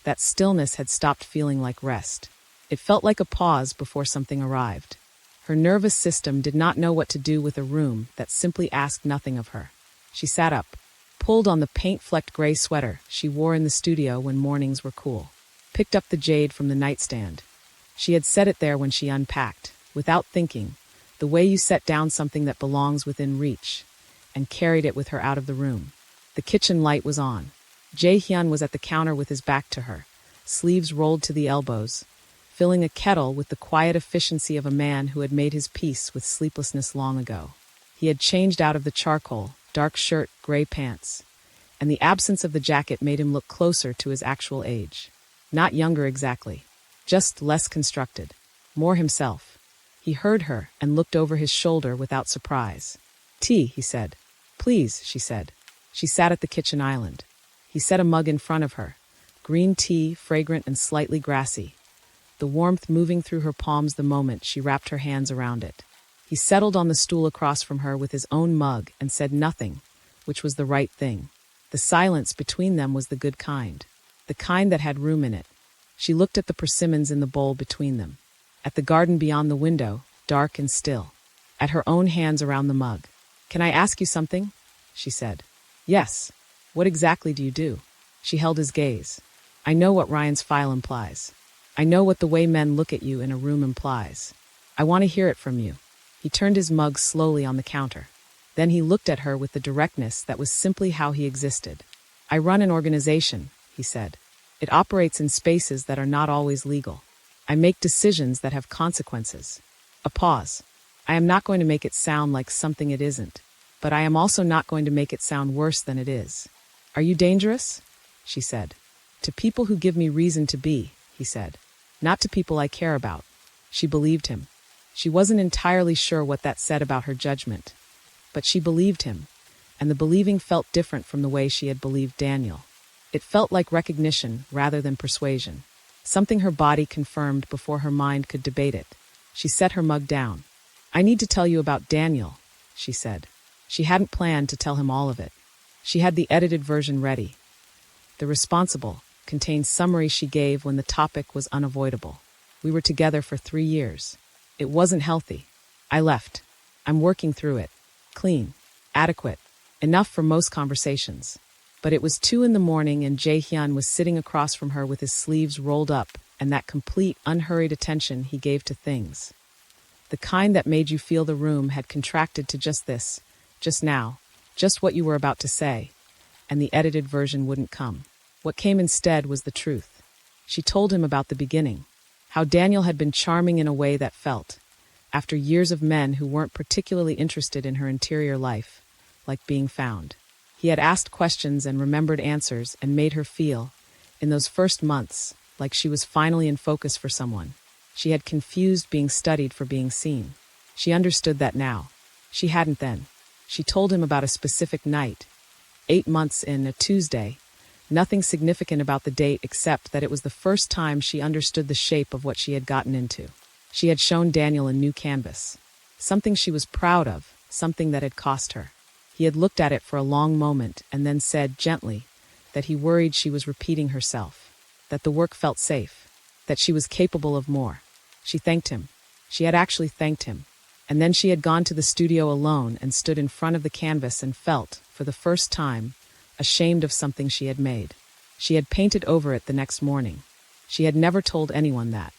That stillness had stopped feeling like rest. It felt like a pause before something arrived. Her nervous system did not know what to do with a room that simply asked nothing of her. She sat up, pulled on the paint-flecked gray sweater she wore in the studio when mornings were cool, picked up the jade from the nightstand. She had set it there when she unpacked, without thinking, the way you set down something that belongs within reach, and carried it with her out of the room. The kitchen light was on. Jae-hyun was at the counter with his back to her, sleeves rolled to the elbows, filling a kettle with the quiet efficiency of a man who had made his peace with sleeplessness long ago. He had changed out of the charcoal, dark shirt, gray pants, and the absence of the jacket made him look closer to his actual age. Not younger exactly, just less constructed, more himself. He heard her and looked over his shoulder without surprise. "Tea," he said. "Please," she said. She sat at the kitchen island. He set a mug in front of her, green tea, fragrant and slightly grassy, the warmth moving through her palms the moment she wrapped her hands around it. He settled on the stool across from her with his own mug and said nothing, which was the right thing. The silence between them was the good kind, the kind that had room in it. She looked at the persimmons in the bowl between them, at the garden beyond the window, dark and still, at her own hands around the mug. "Can I ask you something?" she said. "Yes. What exactly do you do?" She held his gaze. "I know what Ryan's file implies. I know what the way men look at you in a room implies. I want to hear it from you." He turned his mug slowly on the counter. Then he looked at her with the directness that was simply how he existed. "I run an organization," he said. "It operates in spaces that are not always legal. I make decisions that have consequences." A pause. "I am not going to make it sound like something it isn't, but I am also not going to make it sound worse than it is." "Are you dangerous?" she said. "To people who give me reason to be," he said. "Not to people I care about." She believed him. She wasn't entirely sure what that said about her judgment, but she believed him, and the believing felt different from the way she had believed Daniel. It felt like recognition rather than persuasion, something her body confirmed before her mind could debate it. She set her mug down. "I need to tell you about Daniel," she said. She hadn't planned to tell him all of it. She had the edited version ready. The responsible contained summary she gave when the topic was unavoidable. "We were together for 3 years. It wasn't healthy. I left. I'm working through it. Clean. Adequate. Enough for most conversations." But it was 2 a.m. and Jae-hyun was sitting across from her with his sleeves rolled up and that complete, unhurried attention he gave to things. The kind that made you feel the room had contracted to just this, just now, just what you were about to say, and the edited version wouldn't come. What came instead was the truth. She told him about the beginning, how Daniel had been charming in a way that felt, after years of men who weren't particularly interested in her interior life, like being found. He had asked questions and remembered answers and made her feel, in those first months, like she was finally in focus for someone. She had confused being studied for being seen. She understood that now. She hadn't then. She told him about a specific night, 8 months in, a Tuesday. Nothing significant about the date except that it was the first time she understood the shape of what she had gotten into. She had shown Daniel a new canvas, something she was proud of, something that had cost her. He had looked at it for a long moment and then said gently that he worried she was repeating herself, that the work felt safe, that she was capable of more. She thanked him. She had actually thanked him. And then she had gone to the studio alone and stood in front of the canvas and felt, for the first time, ashamed of something she had made. She had painted over it the next morning. She had never told anyone that.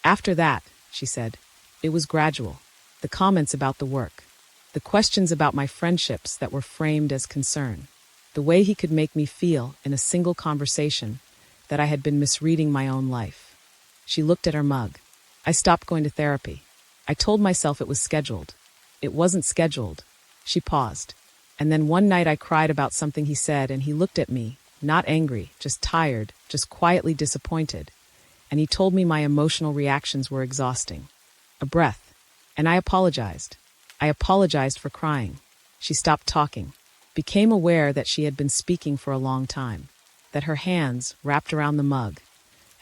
"After that," she said, "it was gradual. The comments about the work. The questions about my friendships that were framed as concern. The way he could make me feel, in a single conversation, that I had been misreading my own life." She looked at her mug. "I stopped going to therapy. I told myself it was scheduled. It wasn't scheduled." She paused. "And then one night I cried about something he said and he looked at me, not angry, just tired, just quietly disappointed. and he told me my emotional reactions were exhausting. A breath. And I apologized. I apologized for crying. She stopped talking, became aware that she had been speaking for a long time, that her hands, wrapped around the mug,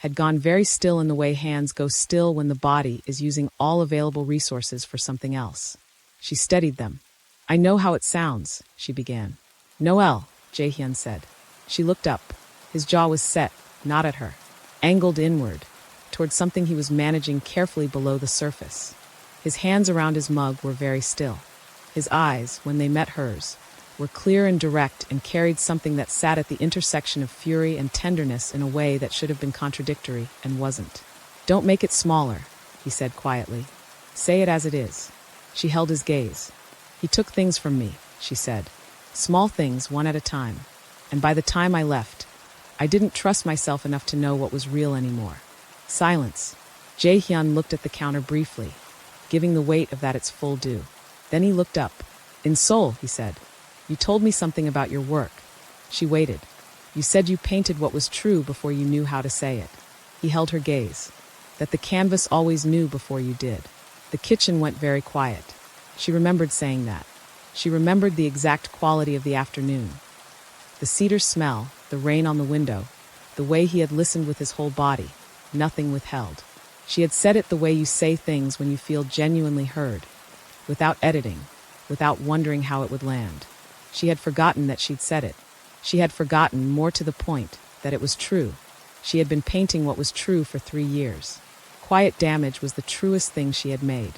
had gone very still in the way hands go still when the body is using all available resources for something else. She steadied them. I know how it sounds, she began. Noelle, Jae-hyun said. She looked up. His jaw was set, not at her, angled inward, toward something he was managing carefully below the surface. His hands around his mug were very still. His eyes, when they met hers, were clear and direct and carried something that sat at the intersection of fury and tenderness in a way that should have been contradictory and wasn't. Don't make it smaller, he said quietly. Say it as it is. She held his gaze. He took things from me, she said. Small things, one at a time. And by the time I left, I didn't trust myself enough to know what was real anymore. Silence. Jae-hyun looked at the counter briefly, giving the weight of that its full due. Then he looked up. In Seoul, he said. You told me something about your work. She waited. You said you painted what was true before you knew how to say it. He held her gaze. That the canvas always knew before you did. The kitchen went very quiet. She remembered saying that. She remembered the exact quality of the afternoon. The cedar smell, the rain on the window, the way he had listened with his whole body, nothing withheld. She had said it the way you say things when you feel genuinely heard, without editing, without wondering how it would land. She had forgotten that she'd said it. She had forgotten, more to the point, that it was true. She had been painting what was true for 3 years. Quiet Damage was the truest thing she had made.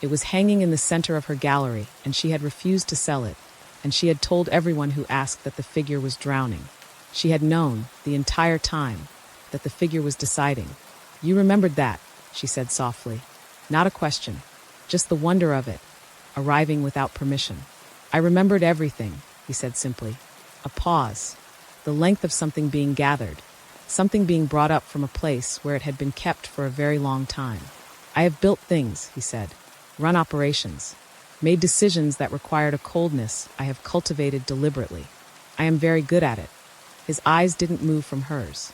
It was hanging in the center of her gallery, and she had refused to sell it, and she had told everyone who asked that the figure was drowning. She had known, the entire time, that the figure was deciding. You remembered that, she said softly. Not a question, just the wonder of it, arriving without permission. I remembered everything, he said simply. A pause, the length of something being gathered, something being brought up from a place where it had been kept for a very long time. I have built things, he said, run operations, made decisions that required a coldness I have cultivated deliberately. I am very good at it. His eyes didn't move from hers.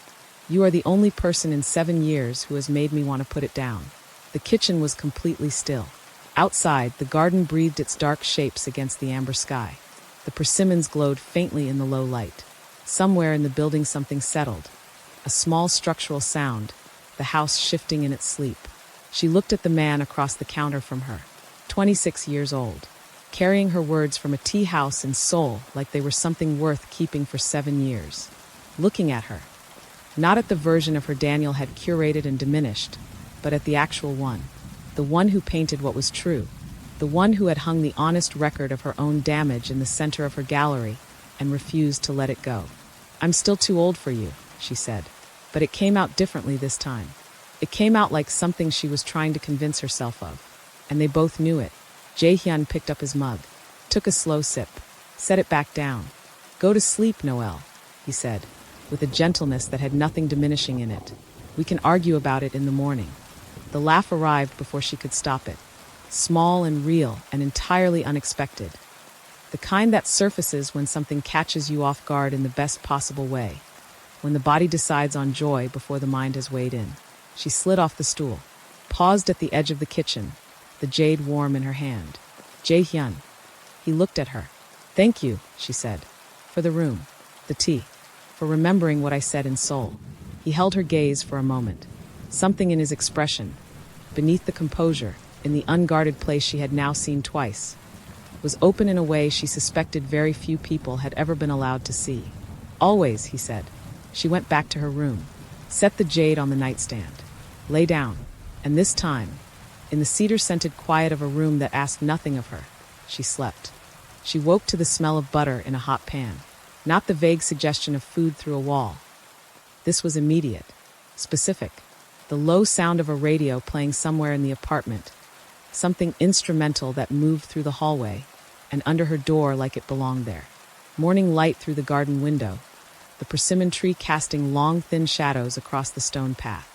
You are the only person in 7 years who has made me want to put it down. The kitchen was completely still. Outside, the garden breathed its dark shapes against the amber sky. The persimmons glowed faintly in the low light. Somewhere in the building something settled. A small structural sound, the house shifting in its sleep. She looked at the man across the counter from her, 26 years old, carrying her words from a tea house in Seoul like they were something worth keeping for 7 years. Looking at her. Not at the version of her Daniel had curated and diminished, but at the actual one. The one who painted what was true. The one who had hung the honest record of her own damage in the center of her gallery and refused to let it go. I'm still too old for you, she said. But it came out differently this time. It came out like something she was trying to convince herself of. And they both knew it. Jae-hyun picked up his mug, took a slow sip, set it back down. Go to sleep, Noelle, he said, with a gentleness that had nothing diminishing in it. We can argue about it in the morning. The laugh arrived before she could stop it. Small and real and entirely unexpected. The kind that surfaces when something catches you off guard in the best possible way. When the body decides on joy before the mind has weighed in. She slid off the stool, paused at the edge of the kitchen, the jade warm in her hand. Jae-hyun. He looked at her. Thank you, she said, for the room, the tea, for remembering what I said in Seoul. He held her gaze for a moment. Something in his expression, beneath the composure, in the unguarded place she had now seen twice, was open in a way she suspected very few people had ever been allowed to see. Always, he said. She went back to her room, set the jade on the nightstand, lay down, and this time, in the cedar-scented quiet of a room that asked nothing of her, she slept. She woke to the smell of butter in a hot pan, not the vague suggestion of food through a wall. This was immediate, specific, the low sound of a radio playing somewhere in the apartment, something instrumental that moved through the hallway and under her door like it belonged there. Morning light through the garden window, the persimmon tree casting long, thin shadows across the stone path.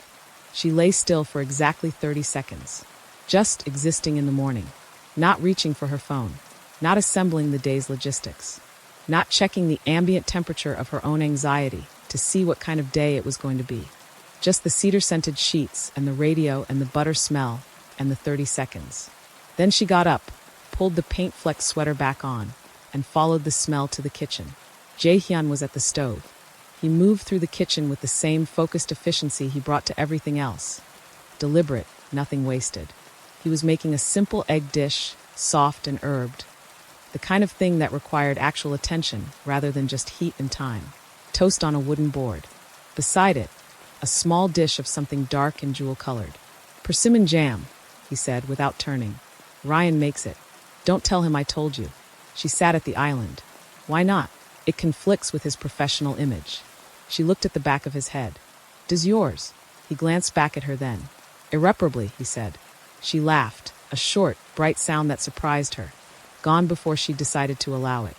She lay still for exactly 30 seconds, just existing in the morning, not reaching for her phone, not assembling the day's logistics, not checking the ambient temperature of her own anxiety to see what kind of day it was going to be. Just the cedar-scented sheets and the radio and the butter smell and the 30 seconds. Then she got up, pulled the paint-flecked sweater back on, and followed the smell to the kitchen. Jae-hyun was at the stove. He moved through the kitchen with the same focused efficiency he brought to everything else. Deliberate, nothing wasted. He was making a simple egg dish, soft and herbed. The kind of thing that required actual attention rather than just heat and time. Toast on a wooden board. Beside it, a small dish of something dark and jewel-colored. Persimmon jam, he said without turning. Ryan makes it. Don't tell him I told you. She sat at the island. Why not? It conflicts with his professional image. She looked at the back of his head. Does yours? He glanced back at her then. Irreparably, he said. She laughed, a short, bright sound that surprised her, gone before she decided to allow it.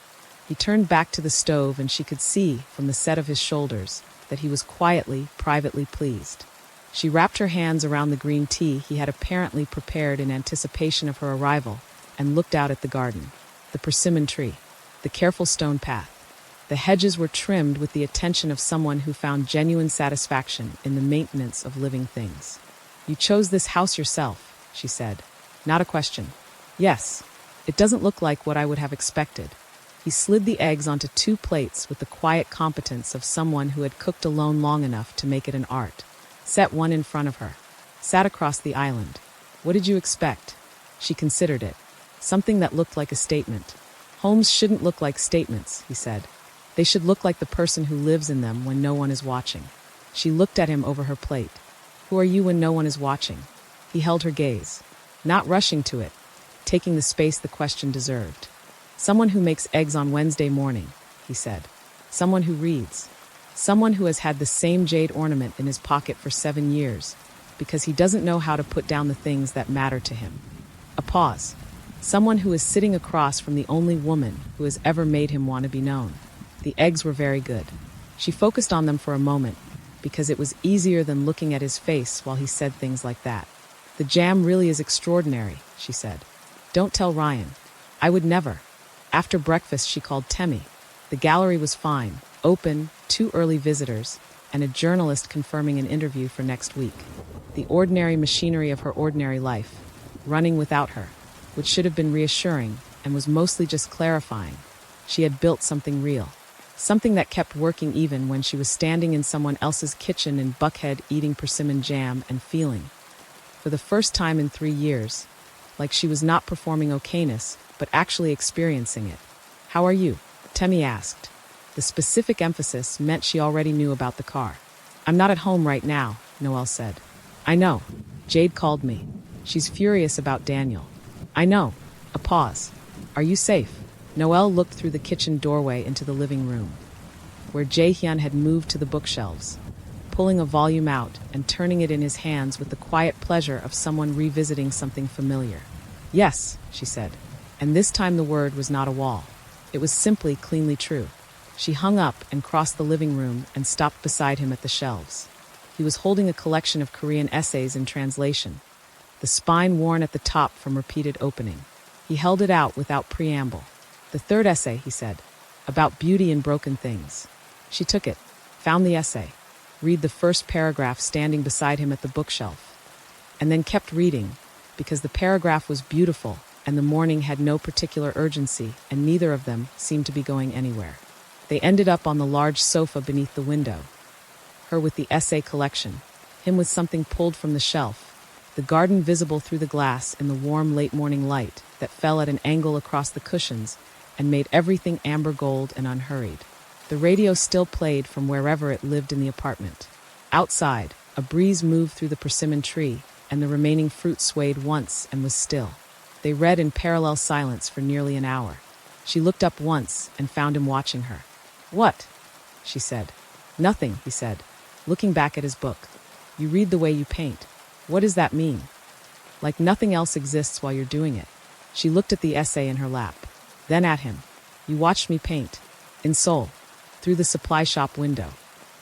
He turned back to the stove and she could see, from the set of his shoulders, that he was quietly, privately pleased. She wrapped her hands around the green tea he had apparently prepared in anticipation of her arrival and looked out at the garden, the persimmon tree, the careful stone path. The hedges were trimmed with the attention of someone who found genuine satisfaction in the maintenance of living things. You chose this house yourself, she said. Not a question. Yes. It doesn't look like what I would have expected. He slid the eggs onto 2 plates with the quiet competence of someone who had cooked alone long enough to make it an art. Set one in front of her. Sat across the island. What did you expect? She considered it. Something that looked like a statement. Homes shouldn't look like statements, he said. They should look like the person who lives in them when no one is watching. She looked at him over her plate. Who are you when no one is watching? He held her gaze, not rushing to it, taking the space the question deserved. Someone who makes eggs on Wednesday morning, he said. Someone who reads. Someone who has had the same jade ornament in his pocket for 7 years, because he doesn't know how to put down the things that matter to him. A pause. Someone who is sitting across from the only woman who has ever made him want to be known. The eggs were very good. She focused on them for a moment, because it was easier than looking at his face while he said things like that. The jam really is extraordinary, she said. Don't tell Ryan. I would never. After breakfast, she called Temmie. The gallery was fine, open, 2 early visitors, and a journalist confirming an interview for next week. The ordinary machinery of her ordinary life, running without her, which should have been reassuring and was mostly just clarifying. She had built something real. Something that kept working even when she was standing in someone else's kitchen in Buckhead eating persimmon jam and feeling, for the first time in 3 years, like she was not performing okayness, but actually experiencing it. How are you? Temmie asked. The specific emphasis meant she already knew about the car. I'm not at home right now, Noelle said. I know. Jade called me. She's furious about Daniel. I know. A pause. Are you safe? Noelle looked through the kitchen doorway into the living room, where Jae-hyun had moved to the bookshelves, pulling a volume out and turning it in his hands with the quiet pleasure of someone revisiting something familiar. Yes, she said, and this time the word was not a wall. It was simply cleanly true. She hung up and crossed the living room and stopped beside him at the shelves. He was holding a collection of Korean essays in translation, the spine worn at the top from repeated opening. He held it out without preamble. The 3rd essay, he said, about beauty in broken things. She took it, found the essay, read the first paragraph standing beside him at the bookshelf, and then kept reading, because the paragraph was beautiful and the morning had no particular urgency and neither of them seemed to be going anywhere. They ended up on the large sofa beneath the window, her with the essay collection, him with something pulled from the shelf, the garden visible through the glass in the warm late morning light that fell at an angle across the cushions and made everything amber gold and unhurried. The radio still played from wherever it lived in the apartment. Outside, a breeze moved through the persimmon tree, and the remaining fruit swayed once and was still. They read in parallel silence for nearly an hour. She looked up once and found him watching her. What? She said. Nothing, he said, looking back at his book. You read the way you paint. What does that mean? Like nothing else exists while you're doing it. She looked at the essay in her lap, then at him. You watched me paint. In Seoul. Through the supply shop window.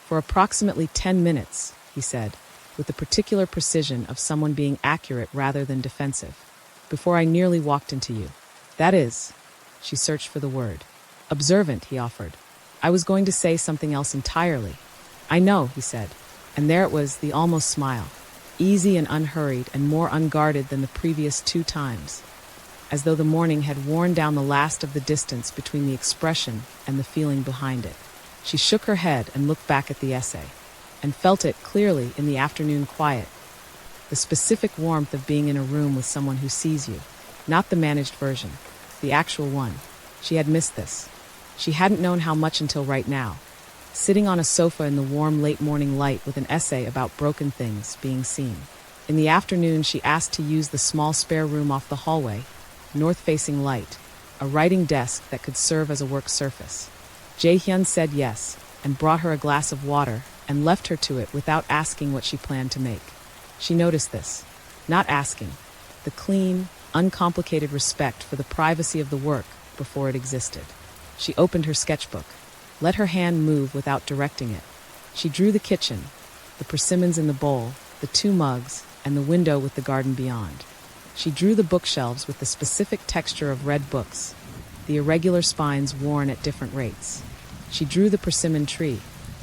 For approximately 10 minutes, he said, with the particular precision of someone being accurate rather than defensive. Before I nearly walked into you. That is, she searched for the word. Observant, he offered. I was going to say something else entirely. I know, he said. And there it was, the almost smile. Easy and unhurried and more unguarded than the previous 2 times. As though the morning had worn down the last of the distance between the expression and the feeling behind it. She shook her head and looked back at the essay, and felt it clearly in the afternoon quiet. The specific warmth of being in a room with someone who sees you, not the managed version, the actual one. She had missed this. She hadn't known how much until right now, sitting on a sofa in the warm late morning light with an essay about broken things being seen. In the afternoon, she asked to use the small spare room off the hallway, north-facing light, a writing desk that could serve as a work surface. Jae-hyun said yes, and brought her a glass of water and left her to it without asking what she planned to make. She noticed this, not asking, the clean, uncomplicated respect for the privacy of the work before it existed. She opened her sketchbook, let her hand move without directing it. She drew the kitchen, the persimmons in the bowl, the 2 mugs, and the window with the garden beyond. She drew the bookshelves with the specific texture of red books, the irregular spines worn at different rates. She drew the persimmon tree,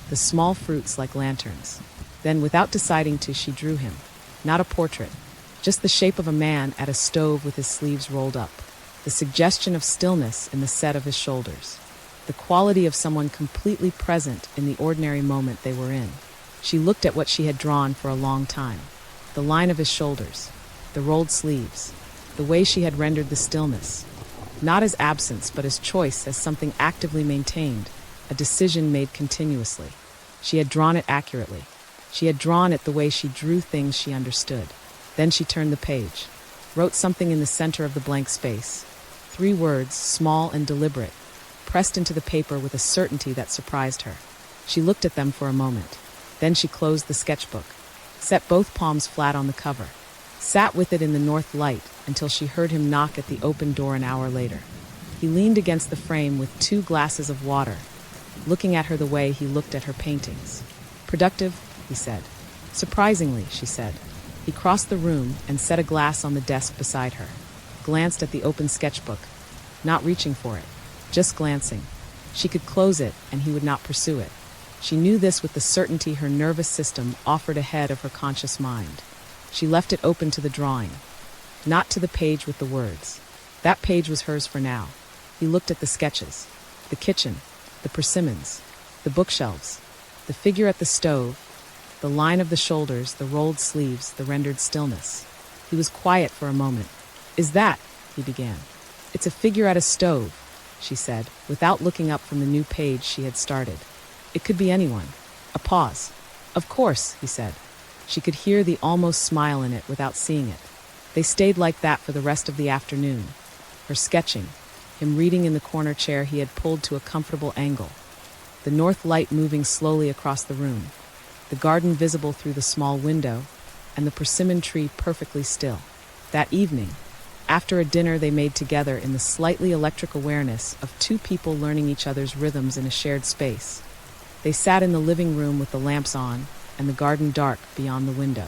the small fruits like lanterns. Then, without deciding to, she drew him. Not a portrait, just the shape of a man at a stove with his sleeves rolled up. The suggestion of stillness in the set of his shoulders. The quality of someone completely present in the ordinary moment they were in. She looked at what she had drawn for a long time. The line of his shoulders, the rolled sleeves, the way she had rendered the stillness. Not as absence, but as choice, as something actively maintained, a decision made continuously. She had drawn it accurately. She had drawn it the way she drew things she understood. Then she turned the page, wrote something in the center of the blank space. 3 words, small and deliberate, pressed into the paper with a certainty that surprised her. She looked at them for a moment. Then she closed the sketchbook, set both palms flat on the cover, sat with it in the north light until she heard him knock at the open door an hour later. He leaned against the frame with 2 glasses of water, looking at her the way he looked at her paintings. "Productive?" he said. "Surprisingly," she said. He crossed the room and set a glass on the desk beside her, glanced at the open sketchbook, not reaching for it, just glancing. She could close it and he would not pursue it. She knew this with the certainty her nervous system offered ahead of her conscious mind. She left it open to the drawing, not to the page with the words. That page was hers for now. He looked at the sketches, the kitchen, the persimmons, the bookshelves, the figure at the stove, the line of the shoulders, the rolled sleeves, the rendered stillness. He was quiet for a moment. "Is that?" he began. "It's a figure at a stove," she said, without looking up from the new page she had started. "It could be anyone." A pause. "Of course," he said. She could hear the almost smile in it without seeing it. They stayed like that for the rest of the afternoon. Her sketching, him reading in the corner chair he had pulled to a comfortable angle, the north light moving slowly across the room, the garden visible through the small window, and the persimmon tree perfectly still. That evening, after a dinner they made together in the slightly electric awareness of 2 people learning each other's rhythms in a shared space, they sat in the living room with the lamps on and the garden dark beyond the window.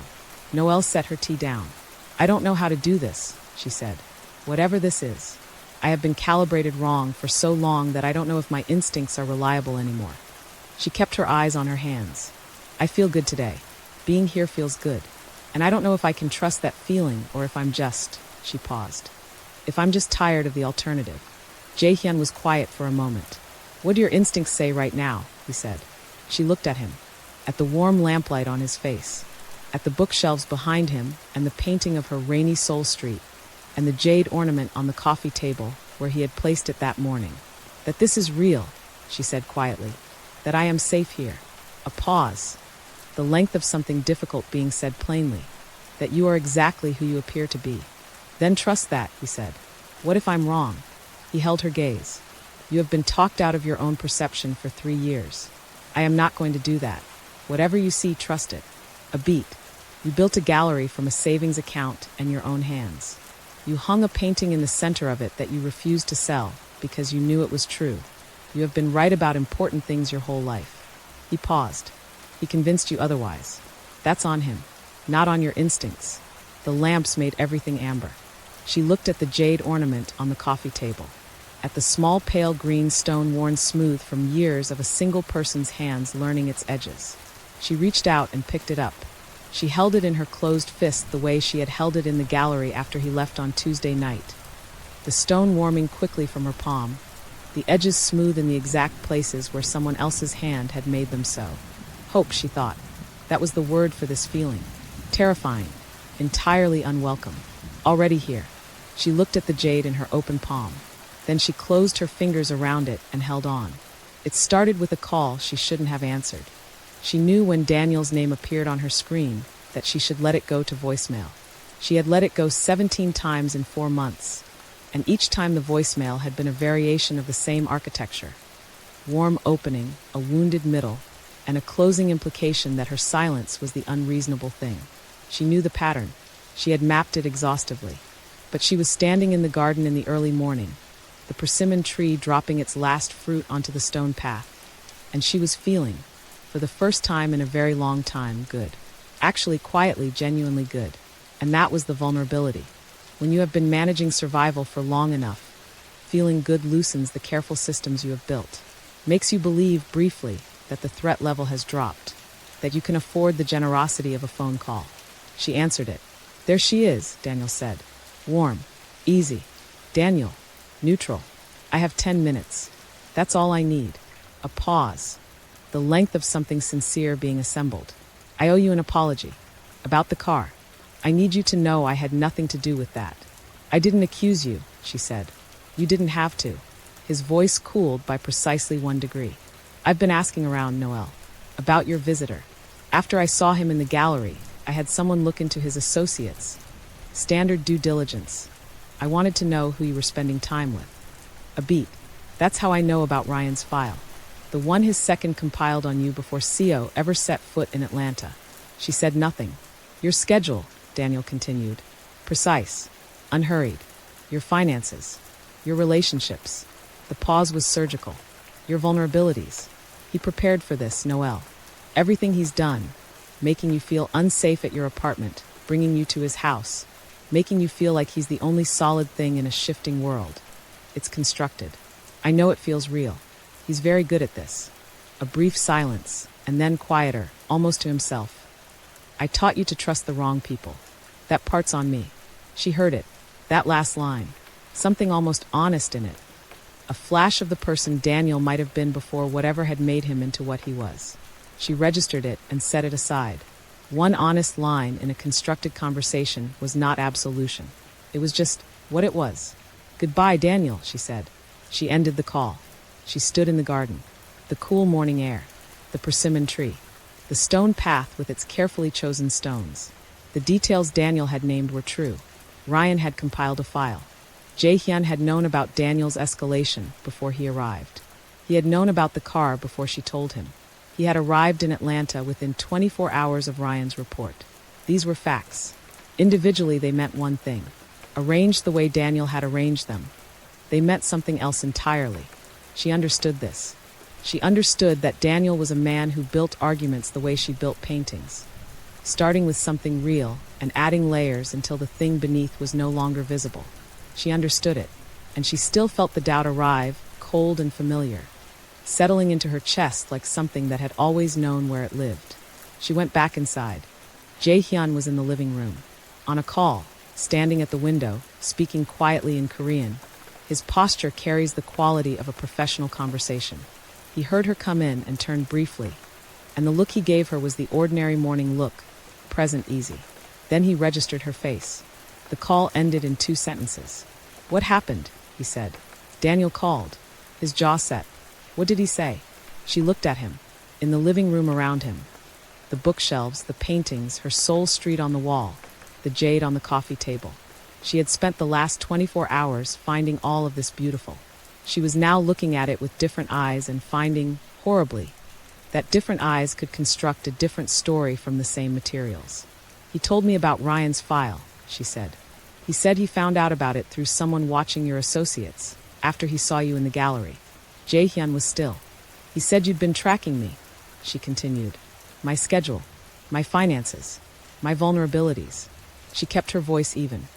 Noelle set her tea down. "I don't know how to do this," she said. "Whatever this is. I have been calibrated wrong for so long that I don't know if my instincts are reliable anymore." She kept her eyes on her hands. "I feel good today. Being here feels good. And I don't know if I can trust that feeling or if I'm just," she paused, "if I'm just tired of the alternative." Jae-hyun was quiet for a moment. "What do your instincts say right now?" he said. She looked at him, at the warm lamplight on his face, at the bookshelves behind him and the painting of her rainy Seoul Street, and the jade ornament on the coffee table where he had placed it that morning. "That this is real," she said quietly. "That I am safe here." A pause, the length of something difficult being said plainly. "That you are exactly who you appear to be." "Then trust that," he said. "What if I'm wrong?" He held her gaze. "You have been talked out of your own perception for 3 years. I am not going to do that. Whatever you see, trust it." A beat. "You built a gallery from a savings account and your own hands. You hung a painting in the center of it that you refused to sell because you knew it was true. You have been right about important things your whole life." He paused. "He convinced you otherwise. That's on him, not on your instincts." The lamps made everything amber. She looked at the jade ornament on the coffee table, at the small pale green stone worn smooth from years of a single person's hands learning its edges. She reached out and picked it up. She held it in her closed fist the way she had held it in the gallery after he left on Tuesday night. The stone warming quickly from her palm, the edges smooth in the exact places where someone else's hand had made them so. Hope, she thought. That was the word for this feeling. Terrifying. Entirely unwelcome. Already here. She looked at the jade in her open palm. Then she closed her fingers around it and held on. It started with a call she shouldn't have answered. She knew when Daniel's name appeared on her screen that she should let it go to voicemail. She had let it go 17 times in 4 months, and each time the voicemail had been a variation of the same architecture. Warm opening, a wounded middle, and a closing implication that her silence was the unreasonable thing. She knew the pattern. She had mapped it exhaustively. But she was standing in the garden in the early morning, the persimmon tree dropping its last fruit onto the stone path, and she was feeling, for the first time in a very long time, good. Actually, quietly, genuinely good. And that was the vulnerability. When you have been managing survival for long enough, feeling good loosens the careful systems you have built. Makes you believe, briefly, that the threat level has dropped, that you can afford the generosity of a phone call. She answered it. There she is, Daniel said. Warm. Easy. Daniel. Neutral. I have 10 minutes. That's all I need. A pause. The length of something sincere being assembled. I owe you an apology. About the car. I need you to know I had nothing to do with that. I didn't accuse you, she said. You didn't have to. His voice cooled by precisely 1 degree. I've been asking around, Noelle, about your visitor. After I saw him in the gallery, I had someone look into his associates. Standard due diligence. I wanted to know who you were spending time with. A beat. That's how I know about Ryan's file. The one his second compiled on you before CO ever set foot in Atlanta. She said nothing. Your schedule, Daniel continued. Precise. Unhurried. Your finances. Your relationships. The pause was surgical. Your vulnerabilities. He prepared for this, Noelle. Everything he's done. Making you feel unsafe at your apartment, bringing you to his house, making you feel like he's the only solid thing in a shifting world. It's constructed. I know it feels real. He's very good at this. A brief silence, and then quieter, almost to himself. I taught you to trust the wrong people. That part's on me. She heard it. That last line. Something almost honest in it. A flash of the person Daniel might have been before whatever had made him into what he was. She registered it and set it aside. One honest line in a constructed conversation was not absolution. It was just what it was. Goodbye, Daniel, she said. She ended the call. She stood in the garden. The cool morning air. The persimmon tree. The stone path with its carefully chosen stones. The details Daniel had named were true. Ryan had compiled a file. Jae-hyun had known about Daniel's escalation before he arrived. He had known about the car before she told him. He had arrived in Atlanta within 24 hours of Ryan's report. These were facts. Individually, they meant one thing. Arranged the way Daniel had arranged them. They meant something else entirely. She understood this. She understood that Daniel was a man who built arguments the way she built paintings. Starting with something real and adding layers until the thing beneath was no longer visible. She understood it, and she still felt the doubt arrive, cold and familiar, settling into her chest like something that had always known where it lived. She went back inside. Jae-hyun was in the living room, on a call, standing at the window, speaking quietly in Korean. His posture carries the quality of a professional conversation. He heard her come in and turned briefly, and the look he gave her was the ordinary morning look, present, easy. Then he registered her face. The call ended in 2 sentences. What happened? He said. Daniel called. His jaw set. What did he say? She looked at him. In the living room around him. The bookshelves, the paintings, her soul street on the wall, the jade on the coffee table. She had spent the last 24 hours finding all of this beautiful. She was now looking at it with different eyes and finding, horribly, that different eyes could construct a different story from the same materials. He told me about Ryan's file, she said. He said he found out about it through someone watching your associates, after he saw you in the gallery. Jae-hyun was still. He said you'd been tracking me, she continued. My schedule, my finances, my vulnerabilities. She kept her voice even.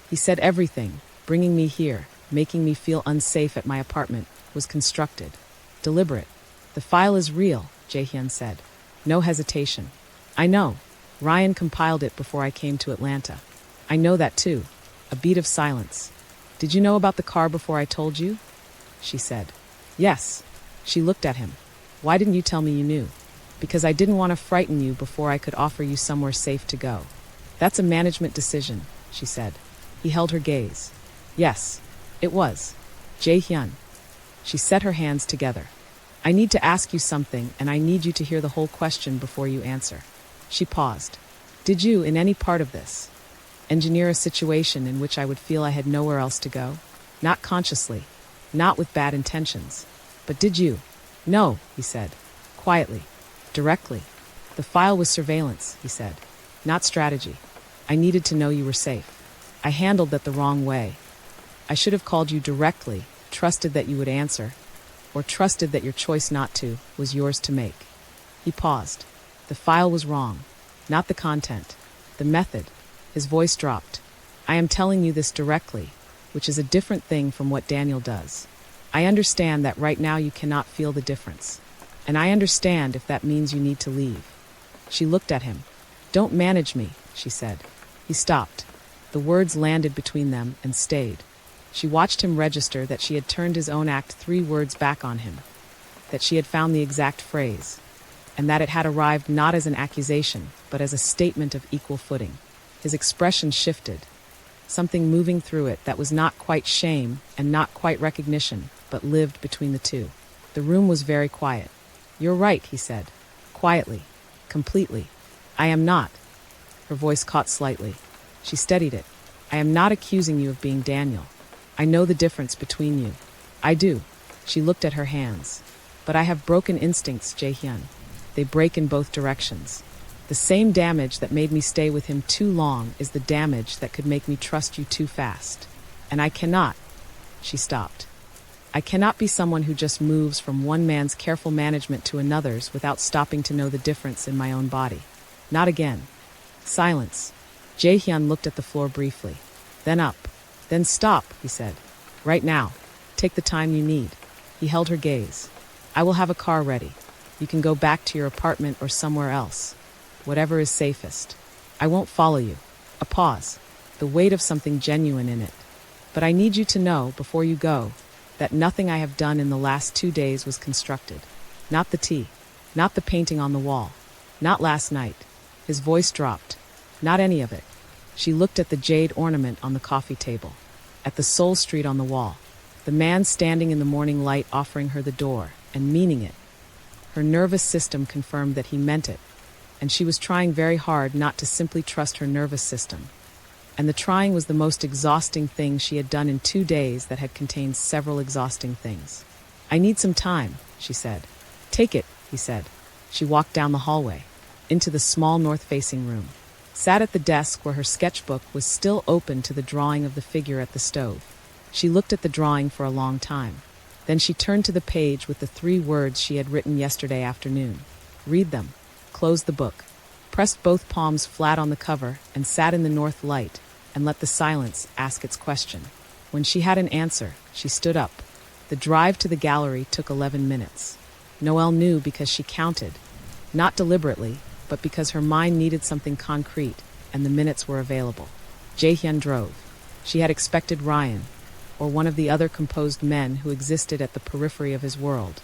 He said everything, bringing me here, making me feel unsafe at my apartment, was constructed. Deliberate. The file is real, Jae-hyun said. No hesitation. I know. Ryan compiled it before I came to Atlanta. I know that too. A beat of silence. Did you know about the car before I told you? She said. Yes. She looked at him. Why didn't you tell me you knew? Because I didn't want to frighten you before I could offer you somewhere safe to go. That's a management decision, she said. He held her gaze. Yes, it was. Jae-hyun. She set her hands together. I need to ask you something, and I need you to hear the whole question before you answer. She paused. Did you, in any part of this, engineer a situation in which I would feel I had nowhere else to go? Not consciously, not with bad intentions. But did you? No, he said. Quietly. Directly. The file was surveillance, he said. Not strategy. I needed to know you were safe. I handled that the wrong way. I should have called you directly, trusted that you would answer, or trusted that your choice not to was yours to make. He paused. The file was wrong. Not the content. The method. His voice dropped. I am telling you this directly, which is a different thing from what Daniel does. I understand that right now you cannot feel the difference. And I understand if that means you need to leave. She looked at him. Don't manage me, she said. He stopped. The words landed between them and stayed. She watched him register that she had turned his own act 3 words back on him, that she had found the exact phrase, and that it had arrived not as an accusation, but as a statement of equal footing. His expression shifted, something moving through it that was not quite shame and not quite recognition, but lived between the two. The room was very quiet. You're right, he said, quietly, completely. I am not. Her voice caught slightly. She steadied it. I am not accusing you of being Daniel. I know the difference between you. I do. She looked at her hands. But I have broken instincts, Jae-hyun. They break in both directions. The same damage that made me stay with him too long is the damage that could make me trust you too fast. And I cannot. She stopped. I cannot be someone who just moves from one man's careful management to another's without stopping to know the difference in my own body. Not again. Silence. Jae-hyun looked at the floor briefly. Then up. Then stop, he said. Right now. Take the time you need. He held her gaze. I will have a car ready. You can go back to your apartment or somewhere else. Whatever is safest. I won't follow you. A pause. The weight of something genuine in it. But I need you to know, before you go, that nothing I have done in the last 2 days was constructed. Not the tea. Not the painting on the wall. Not last night. His voice dropped. Not any of it. She looked at the jade ornament on the coffee table. At the Soul Street on the wall. The man standing in the morning light offering her the door, and meaning it. Her nervous system confirmed that he meant it, and she was trying very hard not to simply trust her nervous system. And the trying was the most exhausting thing she had done in 2 days that had contained several exhausting things. I need some time, she said. Take it, he said. She walked down the hallway, into the small north-facing room. Sat at the desk where her sketchbook was still open to the drawing of the figure at the stove. She looked at the drawing for a long time. Then she turned to the page with the 3 words she had written yesterday afternoon. Read them. Closed the book. Pressed both palms flat on the cover and sat in the north light and let the silence ask its question. When she had an answer, she stood up. The drive to the gallery took 11 minutes. Noelle knew because she counted. Not deliberately, but because her mind needed something concrete, and the minutes were available. Jae-hyun drove. She had expected Ryan, or one of the other composed men who existed at the periphery of his world.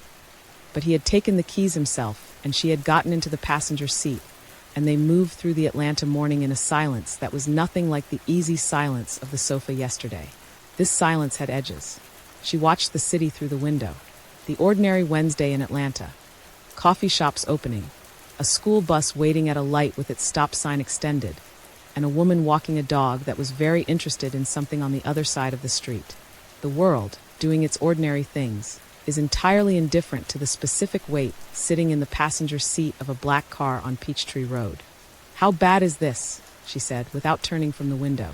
But he had taken the keys himself, and she had gotten into the passenger seat, and they moved through the Atlanta morning in a silence that was nothing like the easy silence of the sofa yesterday. This silence had edges. She watched the city through the window. The ordinary Wednesday in Atlanta. Coffee shops opening. A school bus waiting at a light with its stop sign extended, and a woman walking a dog that was very interested in something on the other side of the street. The world, doing its ordinary things, is entirely indifferent to the specific weight sitting in the passenger seat of a black car on Peachtree Road. How bad is this? She said, without turning from the window.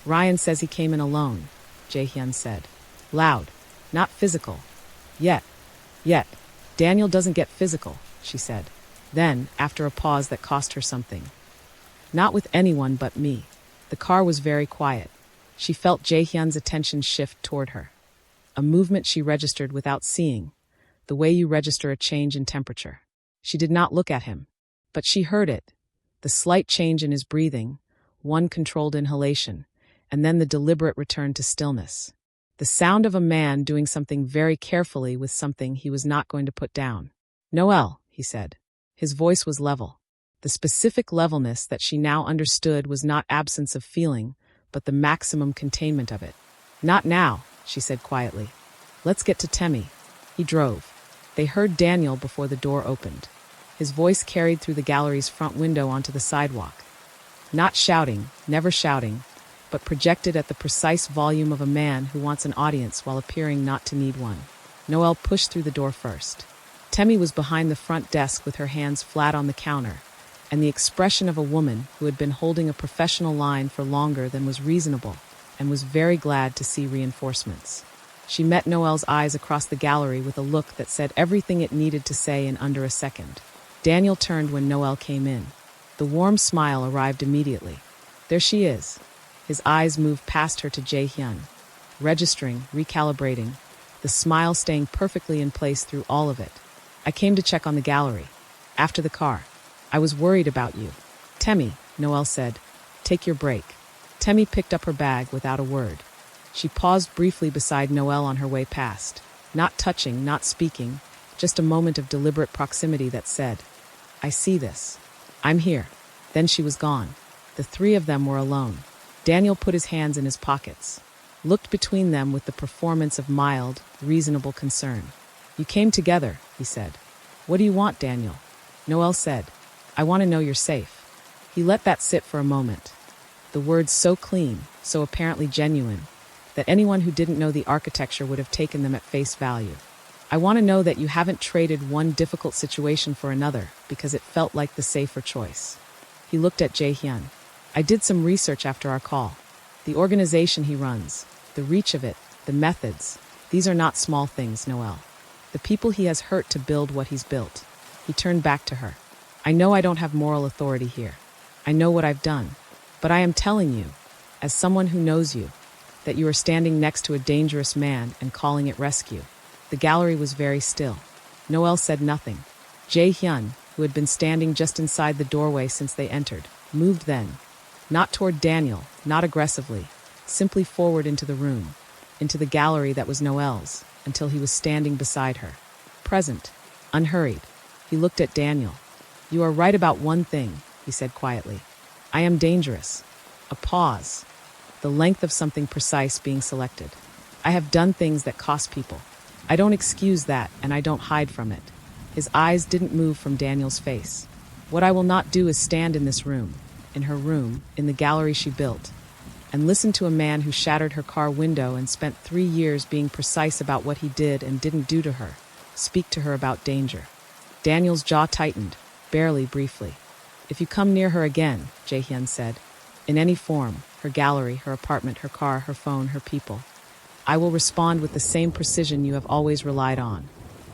Ryan says he came in alone, Jae-hyun said. Loud, not physical. Yet. Daniel doesn't get physical, she said. Then, after a pause that cost her something. Not with anyone but me. The car was very quiet. She felt Jae-hyun's attention shift toward her. A movement she registered without seeing, the way you register a change in temperature. She did not look at him. But she heard it, the slight change in his breathing, one controlled inhalation, and then the deliberate return to stillness. The sound of a man doing something very carefully with something he was not going to put down. "Noelle," he said. His voice was level. The specific levelness that she now understood was not absence of feeling, but the maximum containment of it. "Not now," she said quietly. "Let's get to Temmie." He drove. They heard Daniel before the door opened. His voice carried through the gallery's front window onto the sidewalk. Not shouting, never shouting, but projected at the precise volume of a man who wants an audience while appearing not to need one. Noelle pushed through the door first. Temmie was behind the front desk with her hands flat on the counter, and the expression of a woman who had been holding a professional line for longer than was reasonable and was very glad to see reinforcements. She met Noelle's eyes across the gallery with a look that said everything it needed to say in under a second. Daniel turned when Noelle came in. The warm smile arrived immediately. "There she is." His eyes moved past her to Jae-hyun, registering, recalibrating, the smile staying perfectly in place through all of it. "I came to check on the gallery. After the car. I was worried about you." "Temmie," Noelle said, "take your break." Temmie picked up her bag without a word. She paused briefly beside Noelle on her way past, not touching, not speaking, just a moment of deliberate proximity that said, "I see this. I'm here." Then she was gone. The three of them were alone. Daniel put his hands in his pockets, looked between them with the performance of mild, reasonable concern. "You came together," he said. "What do you want, Daniel?" Noelle said, "I want to know you're safe." He let that sit for a moment. The words so clean, so apparently genuine, that anyone who didn't know the architecture would have taken them at face value. "I want to know that you haven't traded one difficult situation for another because it felt like the safer choice." He looked at Jae-hyun. "I did some research after our call. The organization he runs, the reach of it, the methods, these are not small things, Noelle. The people he has hurt to build what he's built." He turned back to her. "I know I don't have moral authority here. I know what I've done. But I am telling you, as someone who knows you, that you are standing next to a dangerous man and calling it rescue." The gallery was very still. Noelle said nothing. Jae-hyun, who had been standing just inside the doorway since they entered, moved then. Not toward Daniel, not aggressively, simply forward into the room, into the gallery that was Noelle's, until he was standing beside her. Present, unhurried. He looked at Daniel. "You are right about one thing," he said quietly. "I am dangerous." A pause. The length of something precise being selected. "I have done things that cost people. I don't excuse that, and I don't hide from it." His eyes didn't move from Daniel's face. "What I will not do is stand in this room, in her room, in the gallery she built, and listen to a man who shattered her car window and spent 3 years being precise about what he did and didn't do to her, speak to her about danger." Daniel's jaw tightened, barely, briefly. "If you come near her again," Jae-hyun said, "in any form, her gallery, her apartment, her car, her phone, her people, I will respond with the same precision you have always relied on."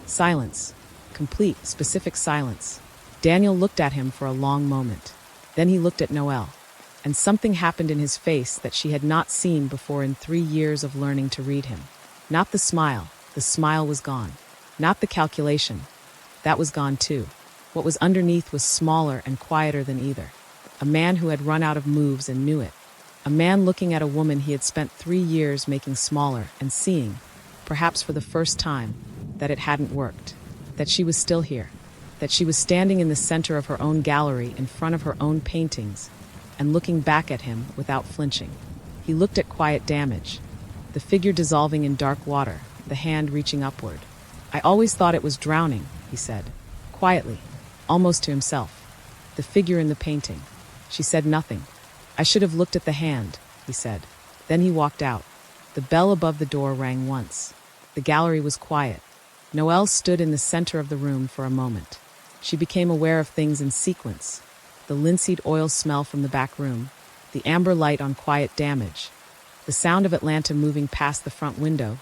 Silence. Complete, specific silence. Daniel looked at him for a long moment. Then he looked at Noelle, and something happened in his face that she had not seen before in 3 years of learning to read him. Not the smile was gone. Not the calculation, that was gone too. What was underneath was smaller and quieter than either. A man who had run out of moves and knew it. A man looking at a woman he had spent 3 years making smaller and seeing, perhaps for the first time, that it hadn't worked. That she was still here. That she was standing in the center of her own gallery in front of her own paintings and looking back at him without flinching. He looked at quiet damage. The figure dissolving in dark water, the hand reaching upward. "I always thought it was drowning," he said, quietly, almost to himself. The figure in the painting. She said nothing. "I should have looked at the hand," he said. Then he walked out. The bell above the door rang once. The gallery was quiet. Noelle stood in the center of the room for a moment. She became aware of things in sequence. The linseed oil smell from the back room, the amber light on quiet damage, the sound of Atlanta moving past the front window,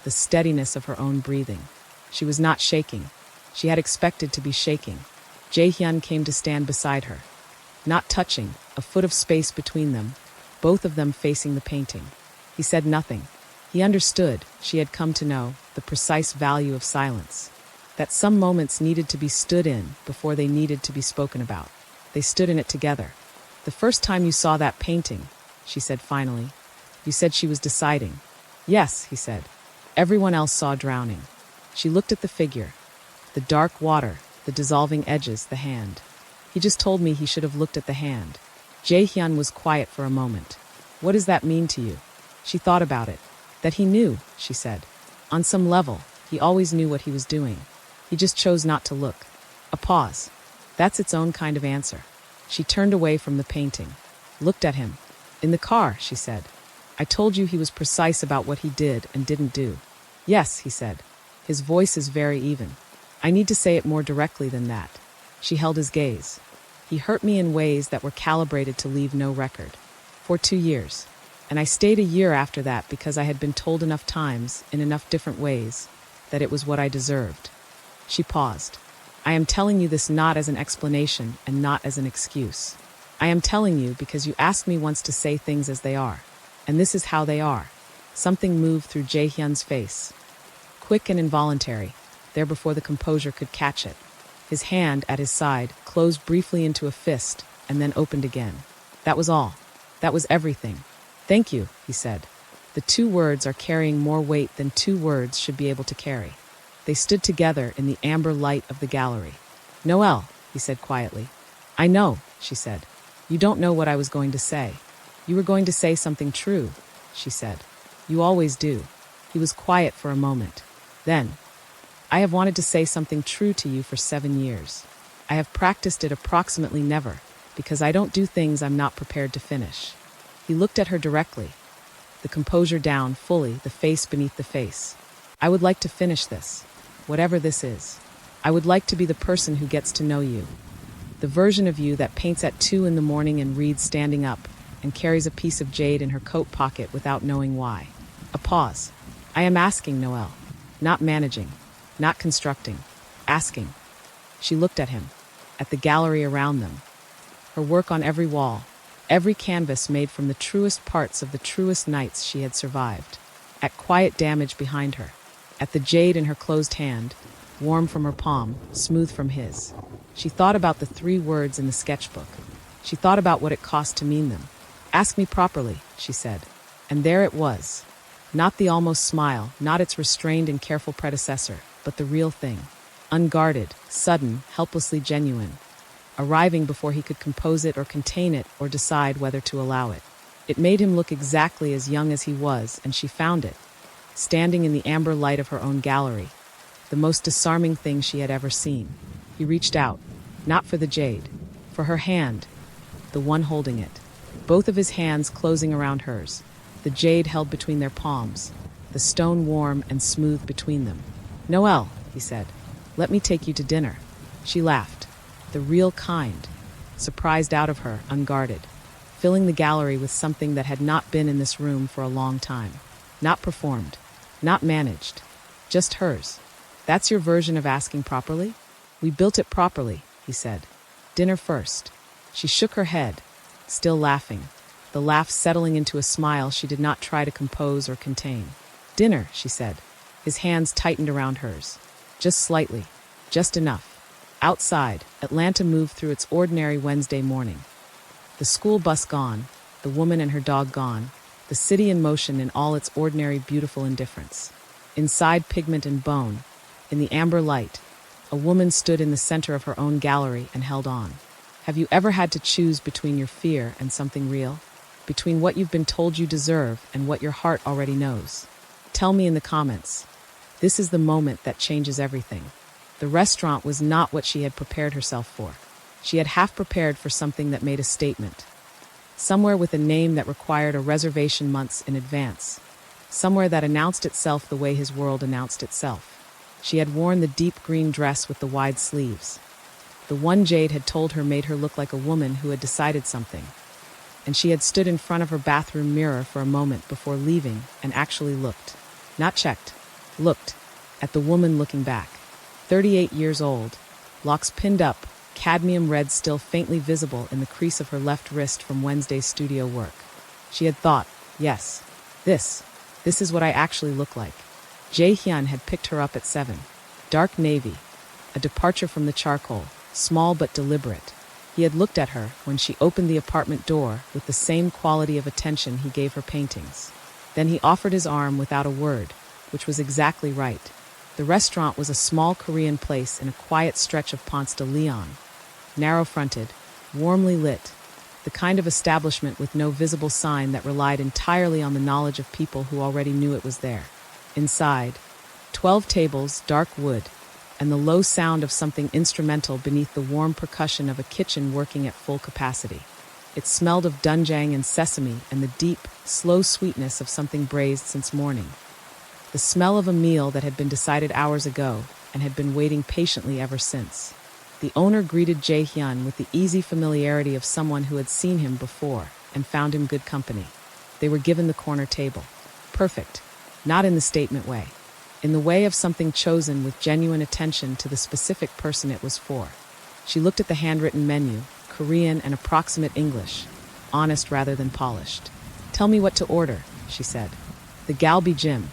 the steadiness of her own breathing. She was not shaking. She had expected to be shaking. Jae-hyun came to stand beside her. Not touching, a foot of space between them, both of them facing the painting. He said nothing. He understood, she had come to know, the precise value of silence. that some moments needed to be stood in before they needed to be spoken about. They stood in it together. "The first time you saw that painting," she said finally, "you said she was deciding." "Yes," he said. "Everyone else saw drowning." She looked at the figure, the dark water, the dissolving edges, the hand. "He just told me he should have looked at the hand." Jae-hyun was quiet for a moment. "What does that mean to you?" She thought about it. "That he knew," she said. "On some level, he always knew what he was doing. He just chose not to look." A pause. That's its own kind of answer. She turned away from the painting, looked at him. "In the car," she said. "I told you he was precise about what he did and didn't do." "Yes," he said. His voice is very even. "I need to say it more directly than that." She held his gaze. "He hurt me in ways that were calibrated to leave no record. For 2 years. And I stayed a year after that because I had been told enough times, in enough different ways, that it was what I deserved." She paused. "I am telling you this not as an explanation and not as an excuse. I am telling you because you asked me once to say things as they are. And this is how they are." Something moved through Jae-hyun's face. Quick and involuntary, there before the composure could catch it. His hand, at his side, closed briefly into a fist and then opened again. That was all. That was everything. "Thank you," he said. The 2 words are carrying more weight than 2 words should be able to carry. They stood together in the amber light of the gallery. "Noelle," he said quietly. "I know," she said. "You don't know what I was going to say." "You were going to say something true," she said. "You always do." He was quiet for a moment. Then, "I have wanted to say something true to you for 7 years. I have practiced it approximately never, because I don't do things I'm not prepared to finish." He looked at her directly, the composure down fully, the face beneath the face. "I would like to finish this, whatever this is. I would like to be the person who gets to know you. The version of you that paints at 2 in the morning and reads standing up and carries a piece of jade in her coat pocket without knowing why." A pause. "I am asking, Noelle. Not managing. Not constructing. Asking." She looked at him, at the gallery around them. Her work on every wall, every canvas made from the truest parts of the truest nights she had survived. At quiet damage behind her. At the jade in her closed hand, warm from her palm, smooth from his. She thought about the 3 words in the sketchbook. She thought about what it cost to mean them. "Ask me properly," she said. And there it was. Not the almost smile, not its restrained and careful predecessor, but the real thing. Unguarded, sudden, helplessly genuine. Arriving before he could compose it or contain it or decide whether to allow it. It made him look exactly as young as he was, and she found it. Standing in the amber light of her own gallery. The most disarming thing she had ever seen. He reached out, not for the jade, for her hand, the one holding it. Both of his hands closing around hers, the jade held between their palms, the stone warm and smooth between them. "Noelle," he said, "let me take you to dinner." She laughed, the real kind, surprised out of her, unguarded, filling the gallery with something that had not been in this room for a long time. Not performed, not managed, just hers. "That's your version of asking properly?" "We built it properly," he said. "Dinner first." She shook her head, still laughing, the laugh settling into a smile she did not try to compose or contain. "Dinner," she said. His hands tightened around hers. Just slightly, just enough. Outside, Atlanta moved through its ordinary Wednesday morning. The school bus gone, the woman and her dog gone, the city in motion in all its ordinary beautiful indifference. Inside Pigment and Bone, in the amber light, a woman stood in the center of her own gallery and held on. Have you ever had to choose between your fear and something real? Between what you've been told you deserve and what your heart already knows? Tell me in the comments. This is the moment that changes everything. The restaurant was not what she had prepared herself for. She had half prepared for something that made a statement. Somewhere with a name that required a reservation months in advance. Somewhere that announced itself the way his world announced itself. She had worn the deep green dress with the wide sleeves. The one Jade had told her made her look like a woman who had decided something. And she had stood in front of her bathroom mirror for a moment before leaving and actually looked. Not checked. Looked. At the woman looking back. 38 years old. Locks pinned up, cadmium red still faintly visible in the crease of her left wrist from Wednesday's studio work. She had thought, yes, this is what I actually look like. Jae-hyun had picked her up at 7. Dark navy, a departure from the charcoal, small but deliberate. He had looked at her when she opened the apartment door with the same quality of attention he gave her paintings. Then he offered his arm without a word, which was exactly right. The restaurant was a small Korean place in a quiet stretch of Ponce de Leon, narrow-fronted, warmly lit, the kind of establishment with no visible sign that relied entirely on the knowledge of people who already knew it was there. Inside, 12 tables, dark wood, and the low sound of something instrumental beneath the warm percussion of a kitchen working at full capacity. It smelled of doenjang and sesame and the deep, slow sweetness of something braised since morning. The smell of a meal that had been decided hours ago and had been waiting patiently ever since. The owner greeted Jae-hyun with the easy familiarity of someone who had seen him before and found him good company. They were given the corner table. Perfect, not in the statement way. In the way of something chosen with genuine attention to the specific person it was for. She looked at the handwritten menu, Korean and approximate English, honest rather than polished. "Tell me what to order," she said. "The galbi jjim,"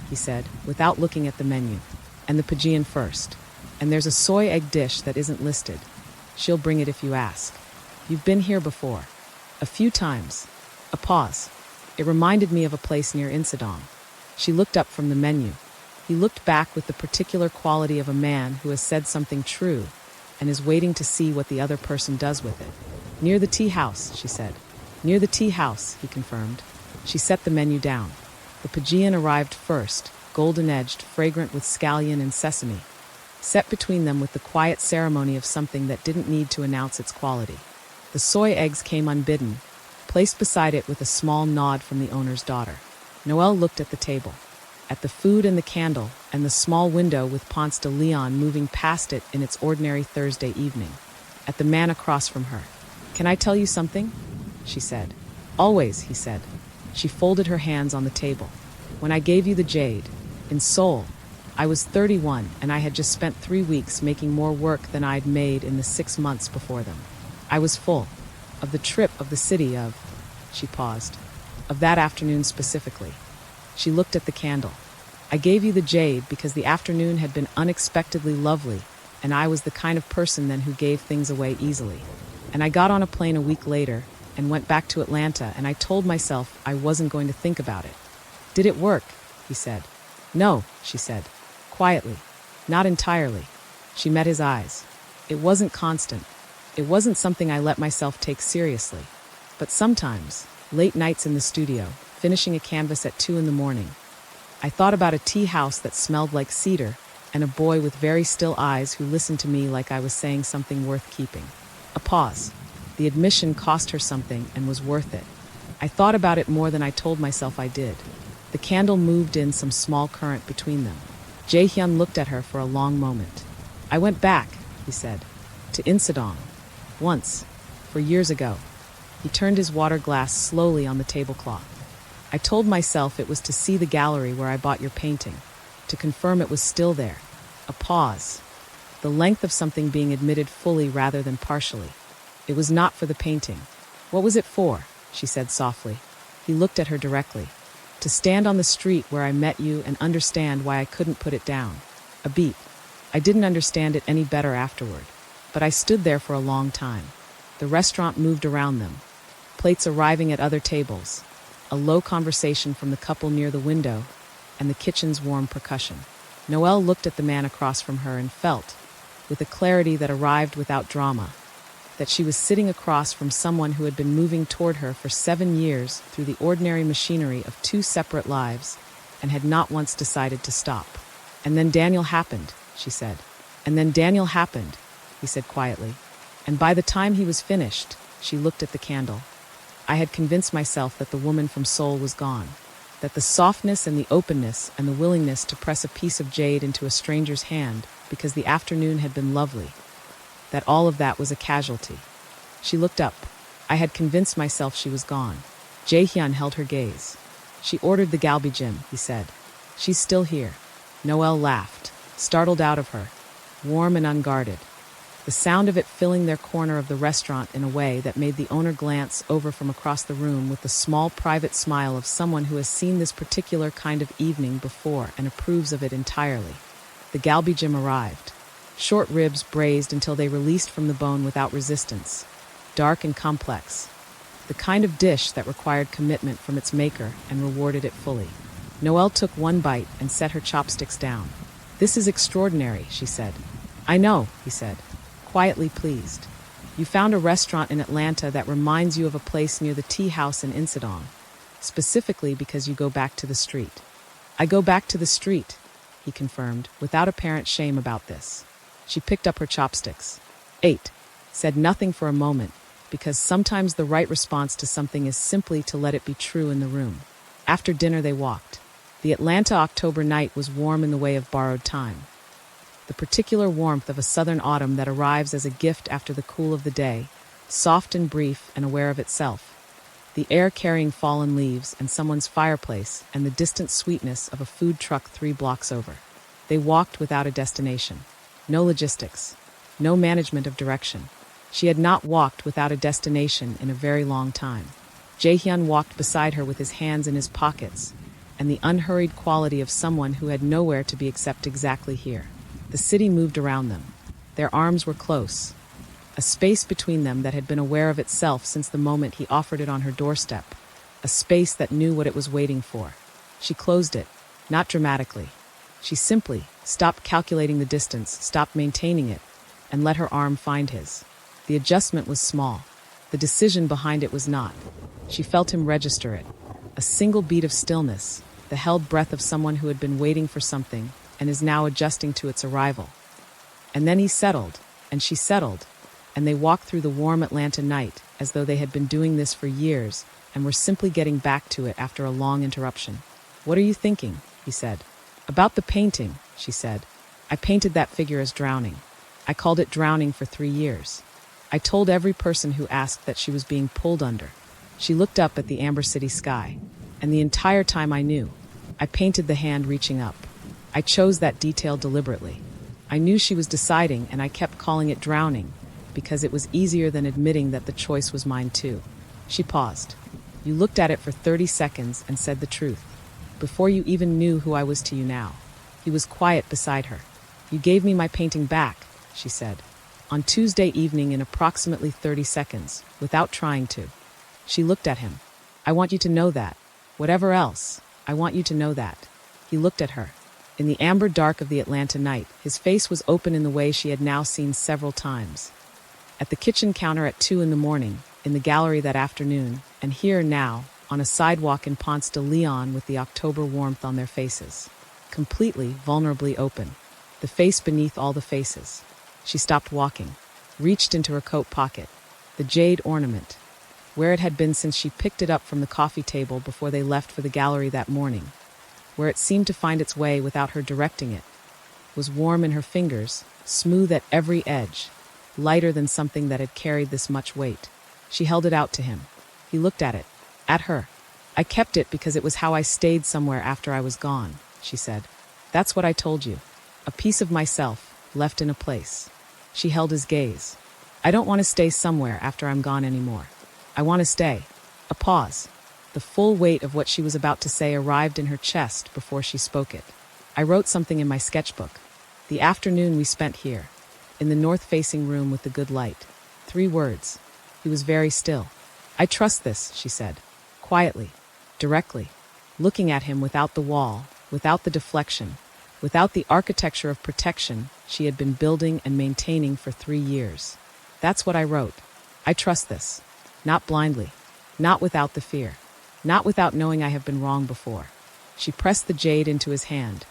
he said, without looking at the menu. "And the pajeon first. And there's a soy egg dish that isn't listed. She'll bring it if you ask. You've been here before." "A few times." A pause. It reminded me of a place near Insadong. She looked up from the menu. He looked back with the particular quality of a man who has said something true and is waiting to see what the other person does with it. "Near the tea house," she said. "Near the tea house," he confirmed. She set the menu down. The pajeon arrived first, golden-edged, fragrant with scallion and sesame, set between them with the quiet ceremony of something that didn't need to announce its quality. The soy eggs came unbidden, placed beside it with a small nod from the owner's daughter. Noelle looked at the table, at the food and the candle, and the small window with Ponce de Leon moving past it in its ordinary Thursday evening, at the man across from her. "Can I tell you something?" she said. "Always," he said. She folded her hands on the table. "When I gave you the jade, in Seoul, I was 31 and I had just spent 3 weeks making more work than I'd made in the 6 months before them. I was full of the trip, of the city, of," she paused, "of that afternoon specifically." She looked at the candle. "I gave you the jade because the afternoon had been unexpectedly lovely, and I was the kind of person then who gave things away easily. And I got on a plane a week later and went back to Atlanta, and I told myself I wasn't going to think about it." "Did it work?" he said. "No," she said, quietly. "Not entirely." She met his eyes. "It wasn't constant. It wasn't something I let myself take seriously. But sometimes, late nights in the studio, finishing a canvas at 2 a.m, I thought about a tea house that smelled like cedar and a boy with very still eyes who listened to me like I was saying something worth keeping." A pause. The admission cost her something and was worth it. "I thought about it more than I told myself I did." The candle moved in some small current between them. Jae-hyun looked at her for a long moment. "I went back," he said, "to Insadong. Once. For years ago." He turned his water glass slowly on the tablecloth. "I told myself it was to see the gallery where I bought your painting, to confirm it was still there." A pause. The length of something being admitted fully rather than partially. "It was not for the painting." "What was it for?" she said softly. He looked at her directly. "To stand on the street where I met you and understand why I couldn't put it down." A beat. "I didn't understand it any better afterward. But I stood there for a long time." The restaurant moved around them, plates arriving at other tables, a low conversation from the couple near the window, and the kitchen's warm percussion. Noelle looked at the man across from her and felt, with a clarity that arrived without drama, that she was sitting across from someone who had been moving toward her for 7 years through the ordinary machinery of 2 separate lives and had not once decided to stop. "And then Daniel happened," she said. "And then Daniel happened," he said quietly. "And by the time he was finished," she looked at the candle, "I had convinced myself that the woman from Seoul was gone, that the softness and the openness and the willingness to press a piece of jade into a stranger's hand because the afternoon had been lovely, that all of that was a casualty." She looked up. "I had convinced myself she was gone." Jae-hyun held her gaze. "She ordered the galbi jjim," he said. "She's still here." Noelle laughed, startled out of her, warm and unguarded, the sound of it filling their corner of the restaurant in a way that made the owner glance over from across the room with the small private smile of someone who has seen this particular kind of evening before and approves of it entirely. the galbi arrived. Short ribs braised until they released from the bone without resistance. Dark and complex. The kind of dish that required commitment from its maker and rewarded it fully. Noelle took one bite and set her chopsticks down. "This is extraordinary," she said. "I know," he said, quietly pleased. "You found a restaurant in Atlanta that reminds you of a place near the tea house in Incident, specifically because you go back to the street." "I go back to the street," he confirmed, without apparent shame about this. She picked up her chopsticks. Ate. Said nothing for a moment, because sometimes the right response to something is simply to let it be true in the room. After dinner they walked. The Atlanta October night was warm in the way of borrowed time. The particular warmth of a southern autumn that arrives as a gift after the cool of the day, soft and brief and aware of itself. The air carrying fallen leaves and someone's fireplace and the distant sweetness of a food truck 3 blocks over. They walked without a destination. No logistics. No management of direction. She had not walked without a destination in a very long time. Jae-hyun walked beside her with his hands in his pockets, and the unhurried quality of someone who had nowhere to be except exactly here. The city moved around them. Their arms were close. A space between them that had been aware of itself since the moment he offered it on her doorstep. A space that knew what it was waiting for. She closed it, not dramatically. She simply stopped calculating the distance, stopped maintaining it, and let her arm find his. The adjustment was small. The decision behind it was not. She felt him register it. A single beat of stillness, the held breath of someone who had been waiting for something and is now adjusting to its arrival. And then he settled, and she settled, and they walked through the warm Atlanta night as though they had been doing this for years and were simply getting back to it after a long interruption. "What are you thinking?" he said. "About the painting," she said. "I painted that figure as drowning. I called it drowning for 3 years. I told every person who asked that she was being pulled under." She looked up at the amber city sky, and the entire time I knew. I painted the hand reaching up. I chose that detail deliberately. I knew she was deciding, and I kept calling it drowning, because it was easier than admitting that the choice was mine too. She paused. "You looked at it for 30 seconds and said the truth, before you even knew who I was to you now." He was quiet beside her. "You gave me my painting back," she said, "on Tuesday evening in approximately 30 seconds, without trying to." She looked at him. "I want you to know that. Whatever else, I want you to know that." He looked at her. In the amber dark of the Atlanta night, his face was open in the way she had now seen several times. At the kitchen counter at 2 in the morning, in the gallery that afternoon, and here now, on a sidewalk in Ponce de Leon with the October warmth on their faces. Completely, vulnerably open. The face beneath all the faces. She stopped walking, reached into her coat pocket. The jade ornament, where it had been since she picked it up from the coffee table before they left for the gallery that morning, where it seemed to find its way without her directing it, was warm in her fingers, smooth at every edge, lighter than something that had carried this much weight. She held it out to him. He looked at it, at her. "I kept it because it was how I stayed somewhere after I was gone," she said. "That's what I told you. A piece of myself, left in a place." She held his gaze. "I don't want to stay somewhere after I'm gone anymore. I want to stay." A pause. The full weight of what she was about to say arrived in her chest before she spoke it. "I wrote something in my sketchbook. The afternoon we spent here, in the north-facing room with the good light. 3 words." He was very still. "I trust this," she said, quietly, directly, looking at him without the wall, without the deflection, without the architecture of protection she had been building and maintaining for 3 years. "That's what I wrote. I trust this. Not blindly. Not without the fear. Not without knowing I have been wrong before." She pressed the jade into his hand,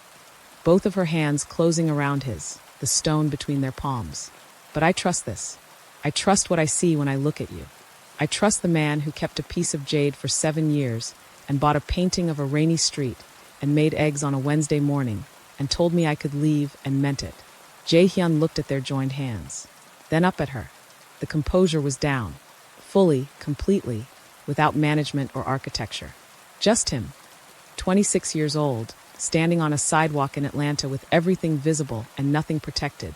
both of her hands closing around his, the stone between their palms. "But I trust this. I trust what I see when I look at you. I trust the man who kept a piece of jade for 7 years and bought a painting of a rainy street and made eggs on a Wednesday morning and told me I could leave and meant it." Jae-hyun looked at their joined hands, then up at her. The composure was down, fully, completely, without management or architecture. Just him, 26 years old, standing on a sidewalk in Atlanta with everything visible and nothing protected,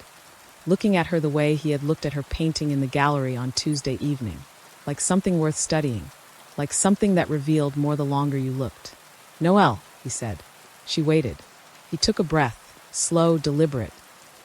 looking at her the way he had looked at her painting in the gallery on Tuesday evening, like something worth studying, like something that revealed more the longer you looked. "Noelle," he said. She waited. He took a breath, slow, deliberate.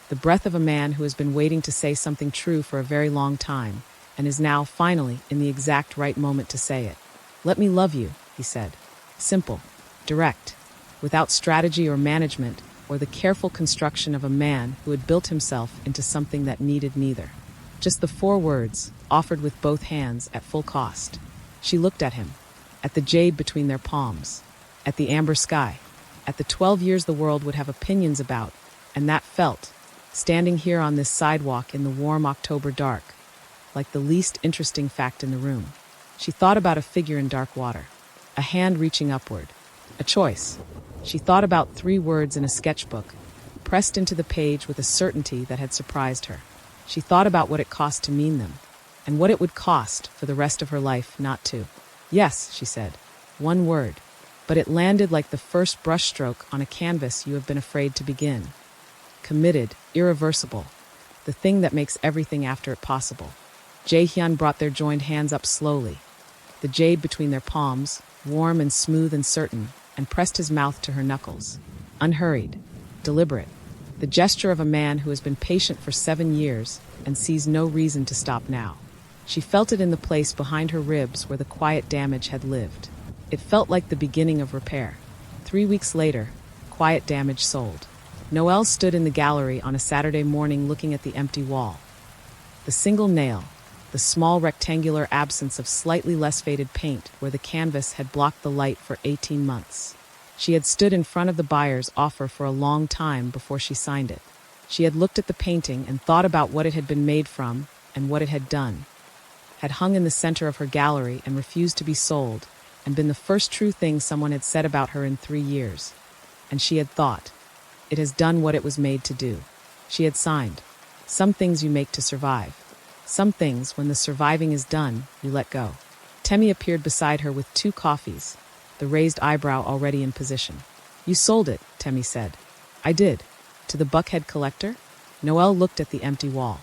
The breath of a man who has been waiting to say something true for a very long time and is now, finally, in the exact right moment to say it. "Let me love you," he said. Simple, direct, without strategy or management or the careful construction of a man who had built himself into something that needed neither. Just the 4 words, offered with both hands at full cost. She looked at him, at the jade between their palms, at the amber sky, at the 12 years the world would have opinions about, and that felt, standing here on this sidewalk in the warm October dark, like the least interesting fact in the room. She thought about a figure in dark water, a hand reaching upward, a choice. She thought about 3 words in a sketchbook, pressed into the page with a certainty that had surprised her. She thought about what it cost to mean them, and what it would cost for the rest of her life not to. "Yes," she said, 1 word, but it landed like the first brushstroke on a canvas you have been afraid to begin. Committed, irreversible, the thing that makes everything after it possible. Jae-hyun brought their joined hands up slowly, the jade between their palms, warm and smooth and certain, and pressed his mouth to her knuckles. Unhurried, deliberate, the gesture of a man who has been patient for 7 years and sees no reason to stop now. She felt it in the place behind her ribs where the quiet damage had lived. It felt like the beginning of repair. 3 weeks later, quiet damage sold. Noelle stood in the gallery on a Saturday morning looking at the empty wall. The single nail, the small rectangular absence of slightly less faded paint where the canvas had blocked the light for 18 months. She had stood in front of the buyer's offer for a long time before she signed it. She had looked at the painting and thought about what it had been made from and what it had done. Had hung in the center of her gallery and refused to be sold, and been the first true thing someone had said about her in 3 years. And she had thought, it has done what it was made to do. She had signed. Some things you make to survive. Some things, when the surviving is done, you let go. Temmie appeared beside her with 2 coffees, the raised eyebrow already in position. "You sold it," Temmie said. "I did. To the Buckhead collector?" Noelle looked at the empty wall.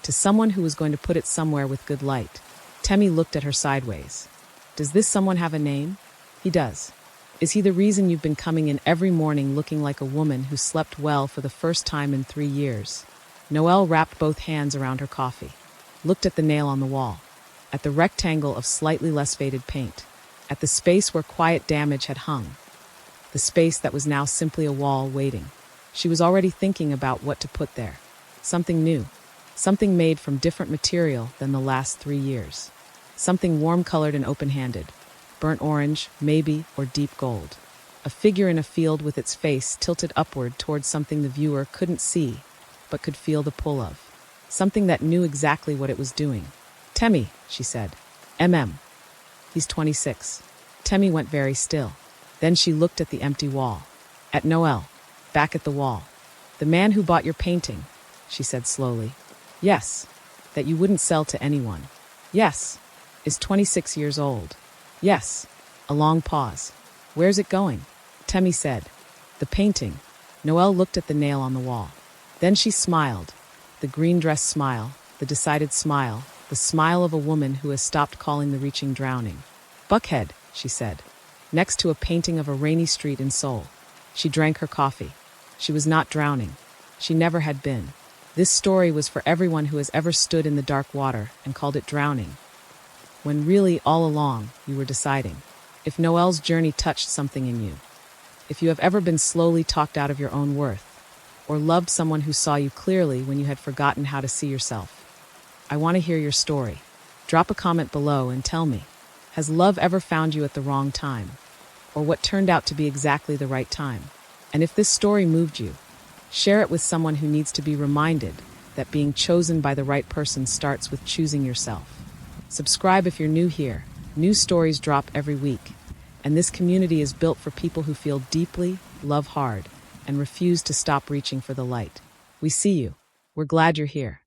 "To someone who was going to put it somewhere with good light." Temmie looked at her sideways. "Does this someone have a name?" "He does." "Is he the reason you've been coming in every morning looking like a woman who slept well for the first time in 3 years?" Noelle wrapped both hands around her coffee, looked at the nail on the wall, at the rectangle of slightly less faded paint, at the space where quiet damage had hung, the space that was now simply a wall waiting. She was already thinking about what to put there. Something new, something made from different material than the last 3 years. Something warm-colored and open-handed, burnt orange, maybe, or deep gold. A figure in a field with its face tilted upward towards something the viewer couldn't see, but could feel the pull of. Something that knew exactly what it was doing. "Temmie," she said. He's 26. Temmie went very still. Then she looked at the empty wall. At Noelle. Back at the wall. "The man who bought your painting," she said slowly. "Yes. That you wouldn't sell to anyone." "Yes." "Is 26 years old." "Yes." A long pause. "Where's it going?" Temmie said. "The painting." Noelle looked at the nail on the wall. Then she smiled. The green dress smile, the decided smile, the smile of a woman who has stopped calling the reaching drowning. "Buckhead," she said. Next to a painting of a rainy street in Seoul. She drank her coffee. She was not drowning. She never had been. This story was for everyone who has ever stood in the dark water and called it drowning, when really, all along, you were deciding. If Noelle's journey touched something in you, if you have ever been slowly talked out of your own worth, or loved someone who saw you clearly when you had forgotten how to see yourself, I want to hear your story. Drop a comment below and tell me, has love ever found you at the wrong time? Or what turned out to be exactly the right time? And if this story moved you, share it with someone who needs to be reminded that being chosen by the right person starts with choosing yourself. Subscribe if you're new here. New stories drop every week, and this community is built for people who feel deeply, love hard, and refuse to stop reaching for the light. We see you. We're glad you're here.